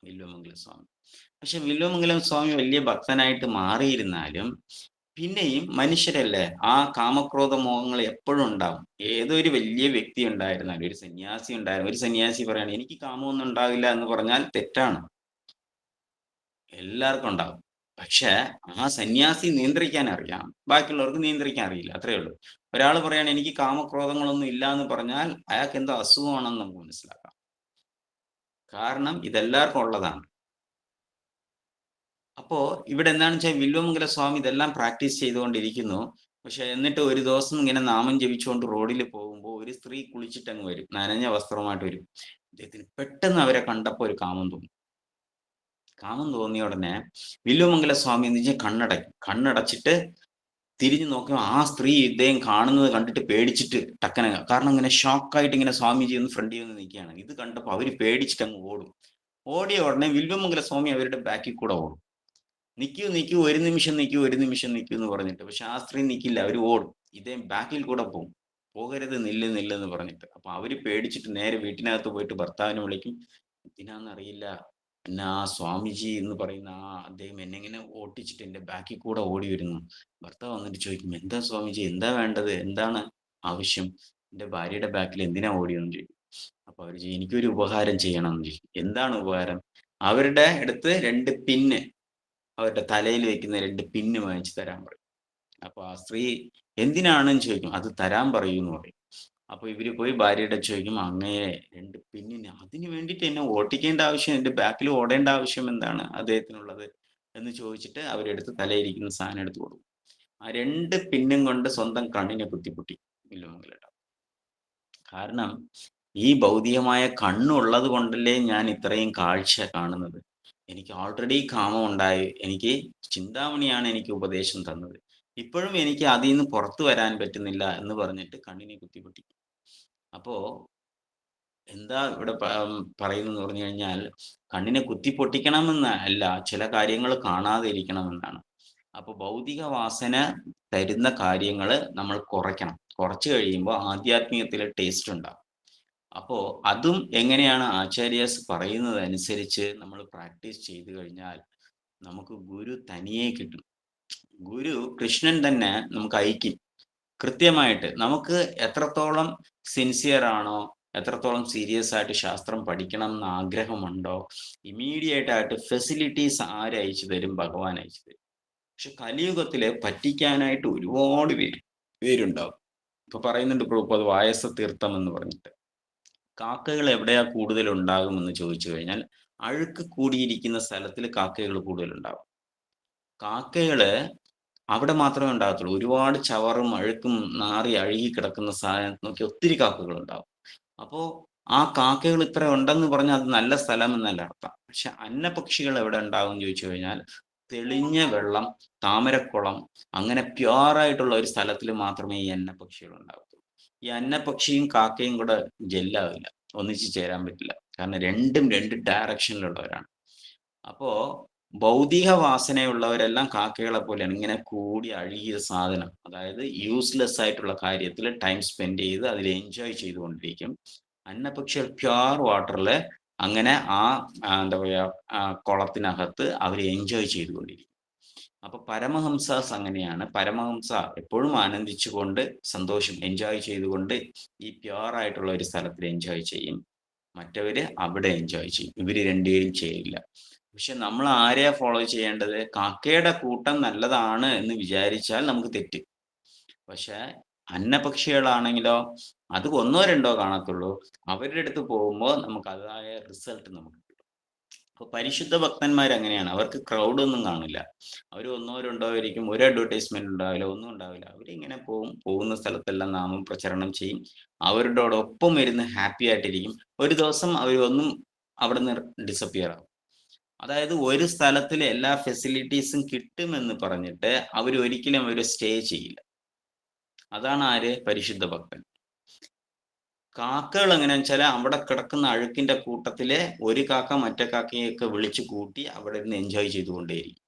വില്വമംഗല സ്വാമി. പക്ഷെ വില്വമംഗലം സ്വാമി വലിയ ഭക്തനായിട്ട് മാറിയിരുന്നാലും പിന്നെയും മനുഷ്യരല്ലേ, ആ കാമക്രോധ മോഹങ്ങൾ എപ്പോഴും ഉണ്ടാവും. ഏതൊരു വലിയ വ്യക്തി ഉണ്ടായിരുന്നാലും, ഒരു സന്യാസി ഉണ്ടായിരുന്നു, ഒരു സന്യാസി പറയാണ് എനിക്ക് കാമമൊന്നും ഉണ്ടാവില്ല എന്ന് പറഞ്ഞാൽ തെറ്റാണ്. എല്ലാവർക്കും ഉണ്ടാവും. പക്ഷെ ആ സന്യാസി നിയന്ത്രിക്കാൻ അറിയാം, ബാക്കിയുള്ളവർക്ക് നിയന്ത്രിക്കാൻ അറിയില്ല, അത്രേ ഉള്ളൂ. ഒരാൾ പറയാണ് എനിക്ക് കാമക്രോധങ്ങളൊന്നും ഇല്ല എന്ന് പറഞ്ഞാൽ അയാൾക്ക് എന്തോ അസുഖമാണെന്ന് നമുക്ക് മനസ്സിലാക്കാം. കാരണം ഇതെല്ലാവർക്കും ഉള്ളതാണ്. അപ്പോ ഇവിടെ എന്താണെന്ന് വെച്ചാൽ വില്വമംഗല സ്വാമി ഇതെല്ലാം പ്രാക്ടീസ് ചെയ്തുകൊണ്ടിരിക്കുന്നു. പക്ഷെ എന്നിട്ട് ഒരു ദിവസം ഇങ്ങനെ നാമം ജപിച്ചുകൊണ്ട് റോഡിൽ പോകുമ്പോൾ ഒരു സ്ത്രീ കുളിച്ചിട്ട് അങ്ങ് വരും, നനഞ്ഞ വസ്ത്രമായിട്ട് വരും. അദ്ദേഹത്തിന് പെട്ടെന്ന് അവരെ കണ്ടപ്പോൾ ഒരു കാമം തോന്നി. കാമം തോന്നിയ ഉടനെ വില്വമംഗല സ്വാമി എന്ന് വെച്ചാൽ കണ്ണടച്ചിട്ട് തിരിഞ്ഞു നോക്കുമ്പോൾ ആ സ്ത്രീ ഇദ്ദേഹം കാണുന്നത് കണ്ടിട്ട് പേടിച്ചിട്ട് ടക്കന, കാരണം ഇങ്ങനെ ഷോക്കായിട്ട് ഇങ്ങനെ സ്വാമിജി ഒന്ന് ഫ്രണ്ടിൽ നിന്ന് നിൽക്കുകയാണ്. ഇത് കണ്ടപ്പോൾ അവര് പേടിച്ചിട്ട് അങ്ങ് ഓടും. ഓടിയ ഉടനെ വില്വമംഗല സ്വാമി അവരുടെ ബാക്കിൽ കൂടെ ഓടും. നിൽക്കൂ ഒരു നിമിഷം നിൽക്കൂ എന്ന് പറഞ്ഞിട്ട്. പക്ഷെ ആ സ്ത്രീ നിൽക്കില്ല, അവര് ഓടും. ഇദ്ദേഹം ബാക്കിൽ കൂടെ പോകും. പോകരുത്, നില്ലെന്ന് പറഞ്ഞിട്ട്. അപ്പൊ അവര് പേടിച്ചിട്ട് നേരെ വീട്ടിനകത്ത് പോയിട്ട് ഭർത്താവിനെ വിളിക്കും. എന്തിനാന്നറിയില്ല, എന്നെ ആ സ്വാമിജി എന്ന് പറയുന്ന അദ്ദേഹം എന്നെ ഇങ്ങനെ ഓട്ടിച്ചിട്ട് എന്റെ ബാക്കിൽ കൂടെ ഓടി വരുന്നു. ഭർത്താവ് വന്നിട്ട് ചോദിക്കും, എന്താ സ്വാമിജി, എന്താ വേണ്ടത്, എന്താണ് ആവശ്യം, എന്റെ ഭാര്യയുടെ ബാക്കിൽ എന്തിനാ ഓടിയെന്ന് ചോദിക്കും. അപ്പൊ അവര് ചോദിക്കും എനിക്കൊരു ഉപകാരം ചെയ്യണം എന്ന് ചോദിക്കും. എന്താണ് ഉപകാരം? അവരുടെ അടുത്ത് 2 പിന്ന്, അവരുടെ തലയിൽ വെക്കുന്ന 2 പിന്ന് വാങ്ങിച്ചു തരാൻ പറയും. അപ്പൊ ആ സ്ത്രീ എന്തിനാണെന്ന് ചോദിക്കും. അത് തരാൻ പറയൂ എന്ന് പറയും. അപ്പൊ ഇവര് പോയി ഭാര്യയുടെ ചോദിക്കും, അങ്ങയെ 2 പിന്നിന് അതിന് വേണ്ടിയിട്ട് എന്നെ ഓട്ടിക്കേണ്ട ആവശ്യം, എന്റെ ബാക്കിൽ ഓടേണ്ട ആവശ്യം എന്താണ് അദ്ദേഹത്തിനുള്ളത് എന്ന് ചോദിച്ചിട്ട് അവരെടുത്ത് തലയിരിക്കുന്ന സാധനം എടുത്ത് കൊടുക്കും. ആ 2 പിന്നും കൊണ്ട് സ്വന്തം കണ്ണിനെ കുത്തിപ്പൊട്ടി വില്വമംഗലം. കാരണം ഈ ഭൗതികമായ കണ്ണുള്ളത് കൊണ്ടല്ലേ ഞാൻ ഇത്രയും കാഴ്ച കാണുന്നത്. എനിക്ക് ഓൾറെഡി കാമം ഉണ്ടായി, എനിക്ക് ചിന്താമണിയാണ് എനിക്ക് ഉപദേശം തന്നത്, ഇപ്പോഴും എനിക്ക് അതിൽ നിന്ന് പുറത്തു വരാൻ പറ്റുന്നില്ല എന്ന് പറഞ്ഞിട്ട് കണ്ണിനെ കുത്തിപ്പൊട്ടി. അപ്പോ എന്താ ഇവിടെ പറയുന്നെന്ന് പറഞ്ഞു കഴിഞ്ഞാൽ, കണ്ണിനെ കുത്തിപ്പൊട്ടിക്കണമെന്ന് അല്ല, ചില കാര്യങ്ങൾ കാണാതെ ഇരിക്കണമെന്നാണ്. അപ്പൊ ഭൗതിക വാസന തരുന്ന കാര്യങ്ങൾ നമ്മൾ കുറയ്ക്കണം. കുറച്ചു കഴിയുമ്പോൾ ആധ്യാത്മികത്തിലെ ടേസ്റ്റ് ഉണ്ടാവും. അപ്പോ അതും എങ്ങനെയാണ് ആചാര്യാസ് പറയുന്നത് അനുസരിച്ച് നമ്മൾ പ്രാക്ടീസ് ചെയ്തു കഴിഞ്ഞാൽ നമുക്ക് ഗുരു തനിയെ കിട്ടും. ഗുരു കൃഷ്ണൻ തന്നെ നമുക്ക് അയക്കും കൃത്യമായിട്ട്. നമുക്ക് എത്രത്തോളം സിൻസിയർ ആണോ, എത്രത്തോളം സീരിയസ് ആയിട്ട് ശാസ്ത്രം പഠിക്കണം എന്ന് ആഗ്രഹമുണ്ടോ, ഇമ്മീഡിയറ്റ് ആയിട്ട് ഫെസിലിറ്റീസ് ആരയച്ചു തരും? ഭഗവാൻ അയച്ചു തരും. പക്ഷെ കലിയുഗത്തില് പറ്റിക്കാനായിട്ട് ഒരുപാട് പേരുണ്ടാവും. ഇപ്പൊ പറയുന്നുണ്ട് പ്രഭുപാദ് വായസ തീർത്ഥം എന്ന് പറഞ്ഞിട്ട്. കാക്കകൾ എവിടെയാ കൂടുതൽ ഉണ്ടാകുമെന്ന് ചോദിച്ചു കഴിഞ്ഞാൽ, അഴുക്ക് കൂടിയിരിക്കുന്ന സ്ഥലത്തിൽ കാക്കകൾ കൂടുതലുണ്ടാകും. കാക്കകള് അവിടെ മാത്രമേ ഉണ്ടാകത്തുള്ളൂ. ഒരുപാട് ചവറും അഴുക്കും നാറി അഴുകി കിടക്കുന്ന സാധനം നോക്കി ഒത്തിരി കാക്കകൾ ഉണ്ടാവും. അപ്പോ ആ കാക്കകൾ ഇത്ര ഉണ്ടെന്ന് പറഞ്ഞാൽ അത് നല്ല സ്ഥലം എന്നല്ല അർത്ഥം. പക്ഷെ അന്നപക്ഷികൾ എവിടെ ഉണ്ടാകും എന്ന് ചോദിച്ചു കഴിഞ്ഞാൽ, തെളിഞ്ഞ വെള്ളം, താമരക്കുളം, അങ്ങനെ പ്യുവറായിട്ടുള്ള ഒരു സ്ഥലത്തിൽ മാത്രമേ ഈ അന്നപക്ഷികൾ ഉണ്ടാകത്തുള്ളൂ. ഈ അന്നപക്ഷിയും കാക്കയും കൂടെ ജെല്ലാവില്ല, ഒന്നിച്ച് ചേരാൻ പറ്റില്ല. കാരണം രണ്ടും 2 ഡയറക്ഷനിലുള്ളവരാണ്. അപ്പോ ഭൗതിക വാസനയുള്ളവരെല്ലാം കാക്കകളെ പോലെയാണ്, ഇങ്ങനെ കൂടി അഴുകിയ സാധനം, അതായത് യൂസ്ലെസ് ആയിട്ടുള്ള കാര്യത്തിൽ ടൈം സ്പെൻഡ് ചെയ്ത് അതിൽ എൻജോയ് ചെയ്തുകൊണ്ടിരിക്കും. അന്നപക്ഷികൾ പ്യുവർ വാട്ടറിൽ അങ്ങനെ എന്താ പറയുക കുളത്തിനകത്ത് അവർ എൻജോയ് ചെയ്തുകൊണ്ടിരിക്കും. അപ്പൊ പരമഹംസാസ് അങ്ങനെയാണ്. പരമഹംസ എപ്പോഴും ആനന്ദിച്ചുകൊണ്ട് സന്തോഷം എൻജോയ് ചെയ്തുകൊണ്ട് ഈ പ്യുവർ ആയിട്ടുള്ള ഒരു സ്ഥലത്തിൽ എൻജോയ് ചെയ്യും, മറ്റവര് അവിടെ എൻജോയ് ചെയ്യും. ഇവര് രണ്ടുപേരും ചെയ്യില്ല. പക്ഷെ നമ്മൾ ആരെയാ ഫോളോ ചെയ്യേണ്ടത്? കാക്കയുടെ കൂട്ടം നല്ലതാണ് എന്ന് വിചാരിച്ചാൽ നമുക്ക് തെറ്റ്. പക്ഷെ അന്നപക്ഷികളാണെങ്കിലോ അത് ഒന്നോ രണ്ടോ കാണത്തുള്ളൂ, അവരുടെ അടുത്ത് പോകുമ്പോൾ നമുക്ക് അതായ റിസൾട്ട് നമുക്ക് കിട്ടും. അപ്പൊ പരിശുദ്ധ ഭക്തന്മാർ അങ്ങനെയാണ്, അവർക്ക് ക്രൗഡ് ഒന്നും കാണില്ല. അവർ ഒന്നോ രണ്ടോ ആയിരിക്കും, ഒരു അഡ്വർടൈസ്മെന്റ് ഉണ്ടാവില്ല, ഒന്നും ഉണ്ടാവില്ല. അവരിങ്ങനെ പോകുന്ന സ്ഥലത്തെല്ലാം നാമം പ്രചരണം ചെയ്യും, അവരോടൊപ്പം ഇരുന്ന് ഹാപ്പി ആയിട്ടിരിക്കും. ഒരു ദിവസം അവരൊന്നും അവിടെ നിന്ന് ഡിസപ്പിയർ ആവും. അതായത് ഒരു സ്ഥലത്തിൽ എല്ലാ ഫെസിലിറ്റീസും കിട്ടുമെന്ന് പറഞ്ഞിട്ട് അവർ ഒരിക്കലും സ്റ്റേ ചെയ്യില്ല. അതാണ് ആര്? പരിശുദ്ധ ഭക്തൻ. കാക്കകൾ എങ്ങനെയാന്ന് വെച്ചാൽ അവിടെ കിടക്കുന്ന അഴുക്കിന്റെ കൂട്ടത്തില് ഒരു കാക്ക മറ്റേ കാക്കയൊക്കെ വിളിച്ചു കൂട്ടി അവിടെ ഇരുന്ന് എൻജോയ് ചെയ്തുകൊണ്ടേയിരിക്കും.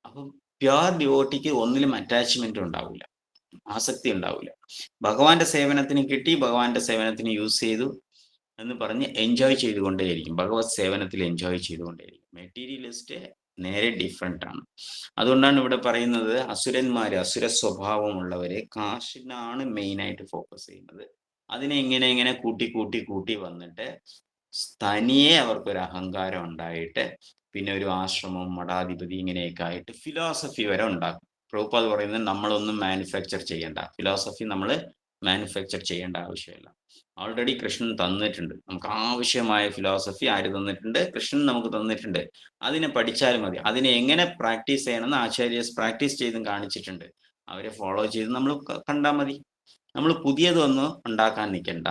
അപ്പം പ്യുവർ ഡിവോട്ടിക്ക് ഒന്നിലും അറ്റാച്ച്മെന്റ് ഉണ്ടാവില്ല, ആസക്തി ഉണ്ടാവില്ല. ഭഗവാന്റെ സേവനത്തിന് കിട്ടി, ഭഗവാന്റെ സേവനത്തിന് യൂസ് ചെയ്തു എന്ന് പറഞ്ഞ് എൻജോയ് ചെയ്തുകൊണ്ടേയിരിക്കും, ഭഗവത് സേവനത്തിൽ എൻജോയ് ചെയ്തുകൊണ്ടേയിരിക്കും. മെറ്റീരിയലിസ്റ്റ് നേരെ ഡിഫറെന്റ് ആണ്. അതുകൊണ്ടാണ് ഇവിടെ പറയുന്നത് അസുരന്മാര്, അസുര സ്വഭാവമുള്ളവരെ കാശിനാണ് മെയിൻ ആയിട്ട് ഫോക്കസ് ചെയ്യുന്നത്. അതിനെ ഇങ്ങനെ കൂട്ടി കൂട്ടി കൂട്ടി വന്നിട്ട് തനിയെ അവർക്കൊരു അഹങ്കാരം ഉണ്ടായിട്ട് പിന്നെ ഒരു ആശ്രമം, മഠാധിപതി ഇങ്ങനെയൊക്കെ ആയിട്ട് ഫിലോസഫി വരെ ഉണ്ടാക്കും. പ്രഭുപാദ് പറയുന്നത് നമ്മളൊന്നും മാനുഫാക്ചർ ചെയ്യേണ്ട, ഫിലോസഫി നമ്മൾ മാനുഫാക്ചർ ചെയ്യേണ്ട ആവശ്യമില്ല. ഓൾറെഡി കൃഷ്ണൻ തന്നിട്ടുണ്ട്. നമുക്ക് ആവശ്യമായ ഫിലോസഫി ആര് തന്നിട്ടുണ്ട്? കൃഷ്ണൻ നമുക്ക് തന്നിട്ടുണ്ട്. അതിനെ പഠിച്ചാൽ മതി. അതിനെ എങ്ങനെ പ്രാക്ടീസ് ചെയ്യണമെന്ന് ആചാര്യസ് പ്രാക്ടീസ് ചെയ്തും കാണിച്ചിട്ടുണ്ട്. അവരെ ഫോളോ ചെയ്ത് നമ്മൾ കണ്ടാൽ മതി. നമ്മൾ പുതിയതൊന്നും ഉണ്ടാക്കാൻ നിൽക്കണ്ട.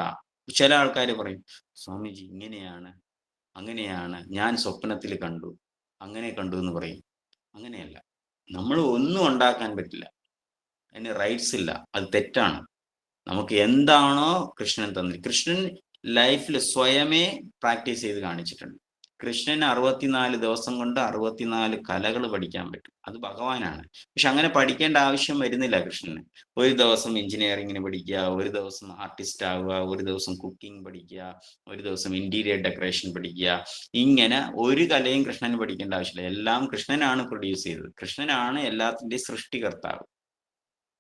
ചില ആൾക്കാർ പറയും, സ്വാമിജി ഇങ്ങനെയാണ് അങ്ങനെയാണ്, ഞാൻ സ്വപ്നത്തിൽ കണ്ടു, അങ്ങനെ കണ്ടു എന്ന് പറയും. അങ്ങനെയല്ല, നമ്മൾ ഒന്നും ഉണ്ടാക്കാൻ പറ്റില്ല, അതിന് റൈറ്റ്സ് ഇല്ല, അത് തെറ്റാണ്. നമുക്ക് എന്താണോ കൃഷ്ണൻ തന്നത്, കൃഷ്ണൻ ലൈഫിൽ സ്വയമേ പ്രാക്ടീസ് ചെയ്ത് കാണിച്ചിട്ടുണ്ട്. കൃഷ്ണൻ 64 ദിവസം കൊണ്ട് 64 കലകൾ പഠിക്കാൻ പറ്റും, അത് ഭഗവാനാണ്. പക്ഷെ അങ്ങനെ പഠിക്കേണ്ട ആവശ്യം വരുന്നില്ല കൃഷ്ണന്. ഒരു ദിവസം എഞ്ചിനീയറിങ്ങിന് പഠിക്കുക, ഒരു ദിവസം ആർട്ടിസ്റ്റ് ആവുക, ഒരു ദിവസം കുക്കിംഗ് പഠിക്കുക, ഒരു ദിവസം ഇന്റീരിയർ ഡെക്കറേഷൻ പഠിക്കുക. ഇങ്ങനെ ഒരു കലയും കൃഷ്ണന് പഠിക്കേണ്ട ആവശ്യമില്ല. എല്ലാം കൃഷ്ണനാണ് പ്രൊഡ്യൂസ് ചെയ്തത്, കൃഷ്ണനാണ് എല്ലാത്തിൻ്റെയും സൃഷ്ടികർത്താവ്.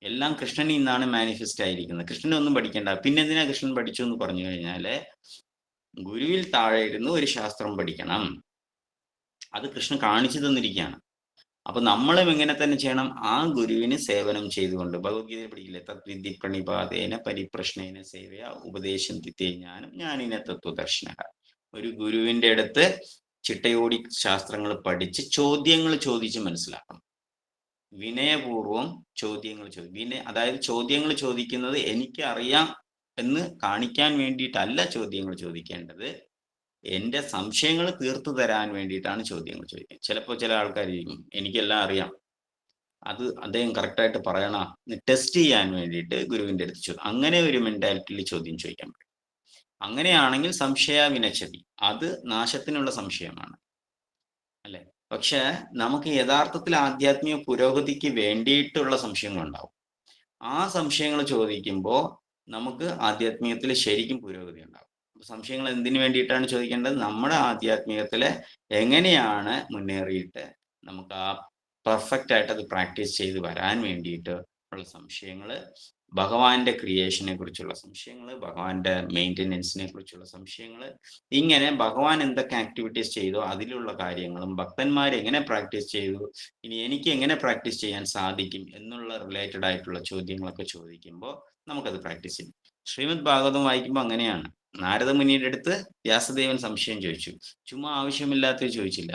എല്ലാം കൃഷ്ണനിൽ നിന്നാണ് മാനിഫെസ്റ്റ് ആയിരിക്കുന്നത്. കൃഷ്ണനൊന്നും പഠിക്കേണ്ട. പിന്നെ എന്തിനാ കൃഷ്ണൻ പഠിച്ചു എന്ന് പറഞ്ഞു കഴിഞ്ഞാല് ഗുരുവിൽ താഴെ ഇരുന്ന് ഒരു ശാസ്ത്രം പഠിക്കണം, അത് കൃഷ്ണൻ കാണിച്ചു തന്നിരിക്കുകയാണ്. അപ്പൊ നമ്മളും ഇങ്ങനെ തന്നെ ചെയ്യണം, ആ ഗുരുവിന് സേവനം ചെയ്തുകൊണ്ട്. ഭഗവത്ഗീത പഠിക്കില്ലേ, തദ്വിദ്യ പ്രണിപാതേന പരിപ്രശ്നേന സേവയ ഉപദേശം തിത്തേ ജ്ഞാനം ജ്ഞാനിന തത്വദർശന. ഒരു ഗുരുവിന്റെ അടുത്ത് ചിട്ടയോടി ശാസ്ത്രങ്ങൾ പഠിച്ച് ചോദ്യങ്ങൾ ചോദിച്ച് മനസ്സിലാക്കണം. വിനയപൂർവം ചോദ്യങ്ങൾ അതായത് ചോദ്യങ്ങൾ ചോദിക്കുന്നത് എനിക്ക് അറിയാം എന്ന് കാണിക്കാൻ വേണ്ടിയിട്ടല്ല ചോദ്യങ്ങൾ ചോദിക്കേണ്ടത്, എൻ്റെ സംശയങ്ങൾ തീർത്തു തരാൻ വേണ്ടിയിട്ടാണ് ചോദ്യങ്ങൾ ചോദിക്കുന്നത്. ചിലപ്പോൾ ചില ആൾക്കാർ ചോദിക്കും എനിക്കെല്ലാം അറിയാം, അത് അദ്ദേഹം കറക്റ്റായിട്ട് പറയണ ടെസ്റ്റ് ചെയ്യാൻ വേണ്ടിയിട്ട് ഗുരുവിൻ്റെ അടുത്ത് ചോദ്യം. അങ്ങനെ ഒരു മെന്റാലിറ്റിയിൽ ചോദ്യം ചോദിക്കാൻ പറ്റും. അങ്ങനെയാണെങ്കിൽ സംശയ വിനശതി, അത് നാശത്തിനുള്ള സംശയമാണ്, അല്ലെ? പക്ഷെ നമുക്ക് യഥാർത്ഥത്തിൽ ആധ്യാത്മിക പുരോഗതിക്ക് വേണ്ടിയിട്ടുള്ള സംശയങ്ങളുണ്ടാവും. ആ സംശയങ്ങൾ ചോദിക്കുമ്പോൾ നമുക്ക് ആധ്യാത്മികത്തിൽ ശരിക്കും പുരോഗതി ഉണ്ടാവും. സംശയങ്ങൾ എന്തിനു വേണ്ടിയിട്ടാണ് ചോദിക്കേണ്ടത്? നമ്മുടെ ആധ്യാത്മികത്തില് എങ്ങനെയാണ് മുന്നേറിയിട്ട് നമുക്ക് ആ പെർഫെക്റ്റ് ആയിട്ട് അത് പ്രാക്ടീസ് ചെയ്ത് വരാൻ വേണ്ടിയിട്ട് ഉള്ള സംശയങ്ങൾ, ഭഗവാന്റെ ക്രിയേഷനെ കുറിച്ചുള്ള സംശയങ്ങൾ, ഭഗവാന്റെ മെയിൻ്റെനൻസിനെ കുറിച്ചുള്ള സംശയങ്ങൾ, ഇങ്ങനെ ഭഗവാൻ എന്തൊക്കെ ആക്ടിവിറ്റീസ് ചെയ്തോ അതിലുള്ള കാര്യങ്ങളും ഭക്തന്മാർ എങ്ങനെ പ്രാക്ടീസ് ചെയ്തു, ഇനി എനിക്ക് എങ്ങനെ പ്രാക്ടീസ് ചെയ്യാൻ സാധിക്കും എന്നുള്ള റിലേറ്റഡ് ആയിട്ടുള്ള ചോദ്യങ്ങളൊക്കെ ചോദിക്കുമ്പോൾ നമുക്കത് പ്രാക്ടീസ് ചെയ്യും. ശ്രീമദ് ഭാഗവതം വായിക്കുമ്പോൾ അങ്ങനെയാണ്. നാരദ മുനിയുടെ അടുത്ത് വ്യാസദേവൻ സംശയം ചോദിച്ചു, ചുമ്മാ ആവശ്യമില്ലാത്തത് ചോദിച്ചില്ല.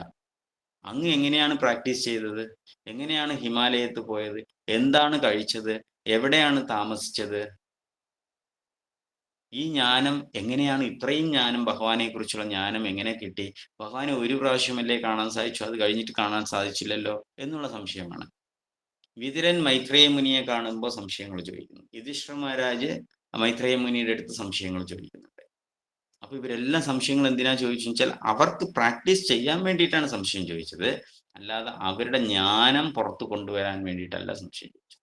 അങ്ങ് എങ്ങനെയാണ് പ്രാക്ടീസ് ചെയ്തത്? എങ്ങനെയാണ് ഹിമാലയത്ത് പോയത്? എന്താണ് കഴിച്ചത്? എവിടെയാണ് താമസിച്ചത്? ഈ ജ്ഞാനം എങ്ങനെയാണ്, ഇത്രയും ജ്ഞാനം, ഭഗവാനെ കുറിച്ചുള്ള ജ്ഞാനം എങ്ങനെ കിട്ടി? ഭഗവാനെ ഒരു പ്രാവശ്യമല്ലേ കാണാൻ സാധിച്ചു, അത് കഴിഞ്ഞിട്ട് കാണാൻ സാധിച്ചില്ലല്ലോ എന്നുള്ള സംശയമാണ്. വിതുരൻ മൈത്രേയ മുനിയെ കാണുമ്പോൾ സംശയങ്ങൾ ചോദിക്കുന്നു. യുധിഷ്ഠിര മഹാരാജ് മൈത്രേയ മുനിയുടെ അടുത്ത് സംശയങ്ങൾ ചോദിക്കുന്നുണ്ട്. അപ്പൊ ഇവരെല്ലാം സംശയങ്ങൾ എന്തിനാ ചോദിച്ചു വെച്ചാൽ അവർക്ക് പ്രാക്ടീസ് ചെയ്യാൻ വേണ്ടിയിട്ടാണ് സംശയം ചോദിച്ചത്, അല്ലാതെ അവരുടെ ജ്ഞാനം പുറത്തു കൊണ്ടുവരാൻ വേണ്ടിയിട്ടല്ല സംശയം ചോദിച്ചത്.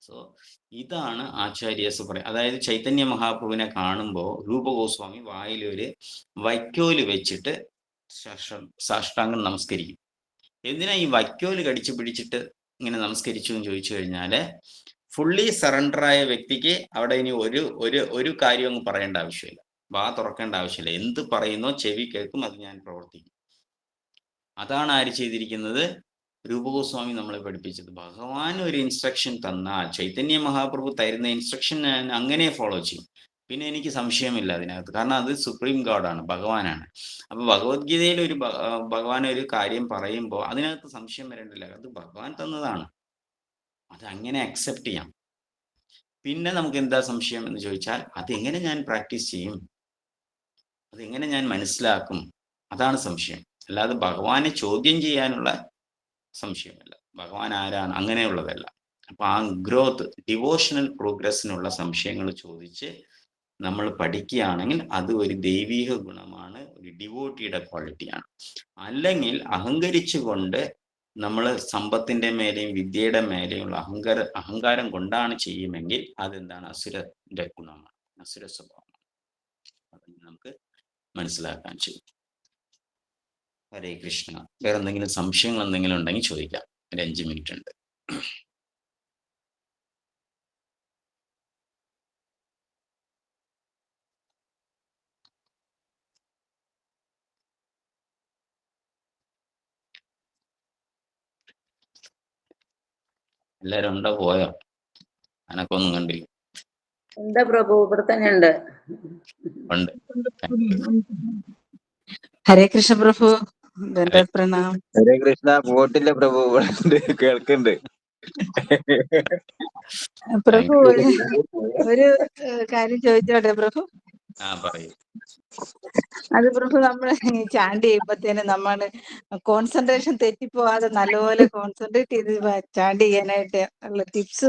സോ ഇതാണ് ആചാര്യസ് പറയുന്നത്. അതായത് ചൈതന്യ മഹാപ്രഭുവിനെ കാണുമ്പോൾ രൂപഗോസ്വാമി വായിലൊരു വൈക്കോല് വെച്ചിട്ട് സാഷ്ടാംഗം നമസ്കരിക്കും. എന്തിനാ ഈ വൈക്കോല് കടിച്ചു പിടിച്ചിട്ട് ഇങ്ങനെ നമസ്കരിച്ചു എന്ന് ചോദിച്ചു കഴിഞ്ഞാല് ഫുള്ളി സറണ്ടറായ വ്യക്തിക്ക് അവിടെ ഇനി ഒരു കാര്യം അങ്ങ് പറയേണ്ട ആവശ്യമില്ല, വാ തുറക്കേണ്ട ആവശ്യമില്ല. എന്ത് പറയുന്നോ ചെവി കേൾക്കും, അത് ഞാൻ പ്രവർത്തിക്കും. അതാണ് ആര് ചെയ്തിരിക്കുന്നത്? രൂപഗോസ്വാമി നമ്മളെ പഠിപ്പിച്ചത്. ഭഗവാൻ ഒരു ഇൻസ്ട്രക്ഷൻ തന്നാൽ ചൈതന്യ മഹാപ്രഭു തരുന്ന ഇൻസ്ട്രക്ഷൻ ഞാൻ അങ്ങനെ ഫോളോ ചെയ്യും. പിന്നെ എനിക്ക് സംശയമില്ല അതിനകത്ത്, കാരണം അത് സുപ്രീം ഗോഡാണ്, ഭഗവാനാണ്. അപ്പൊ ഭഗവത്ഗീതയിൽ ഭഗവാൻ ഒരു കാര്യം പറയുമ്പോൾ അതിനകത്ത് സംശയം വരേണ്ടില്ല, അത് ഭഗവാൻ തന്നതാണ്, അത് അങ്ങനെ അക്സെപ്റ്റ് ചെയ്യാം. പിന്നെ നമുക്ക് എന്താ സംശയം എന്ന് ചോദിച്ചാൽ അതെങ്ങനെ ഞാൻ പ്രാക്ടീസ് ചെയ്യും, അതെങ്ങനെ ഞാൻ മനസ്സിലാക്കും, അതാണ് സംശയം. അല്ലാതെ ഭഗവാനെ ചോദ്യം ചെയ്യാനുള്ള സംശയമല്ല, ഭഗവാൻ ആരാണ് അങ്ങനെയുള്ളതല്ല. അപ്പൊ ആ ഗ്രോത്ത്, ഡിവോഷണൽ പ്രോഗ്രസ്സിനുള്ള സംശയങ്ങൾ ചോദിച്ച് നമ്മൾ പഠിക്കുകയാണെങ്കിൽ അത് ഒരു ദൈവീക ഗുണമാണ്, ഒരു ഡിവോട്ടിയുടെ ക്വാളിറ്റിയാണ്. അല്ലെങ്കിൽ അഹങ്കരിച്ചുകൊണ്ട് നമ്മൾ സമ്പത്തിന്റെ മേലെയും വിദ്യയുടെ മേലെയുള്ള അഹങ്കാരം കൊണ്ടാണ് ചെയ്യുമെങ്കിൽ അതെന്താണ്? അസുരന്റെ ഗുണമാണ്, അസുര സ്വഭാവമാണ്. അത് നമുക്ക് മനസ്സിലാക്കാൻ ചെയ്യും. ഹരേ കൃഷ്ണ. വേറെ എന്തെങ്കിലും സംശയങ്ങൾ എന്തെങ്കിലും ഉണ്ടെങ്കിൽ ചോദിക്കാം, ഒരു 5 മിനിറ്റ് ഉണ്ട്. എല്ലാരും ഉണ്ടോ? പോയോ? അനക്കൊന്നും കണ്ടില്ല. എന്താ പ്രഭു, ഇവിടെ തന്നെ ഉണ്ട്. ഉണ്ട്. ഹരേ കൃഷ്ണ പ്രഭു, പ്രണാം. ഹരേ കൃഷ്ണ. പോട്ടില്ല പ്രഭു, കേൾക്കുന്നുണ്ട്. പ്രഭു ഒരു കാര്യം ചോദിച്ചോട്ടെ പ്രഭു? പറയൂ. അത് പ്രഭു, നമ്മൾ ചാണ്ട് ചെയ്യുമ്പോഴത്തേന് നമ്മള് കോൺസെൻട്രേഷൻ തെറ്റിപ്പോവാതെ നല്ലപോലെ കോൺസെൻട്രേറ്റ് ചെയ്ത് ചാണ്ട് ചെയ്യാനായിട്ട് ഉള്ള ടിപ്സ്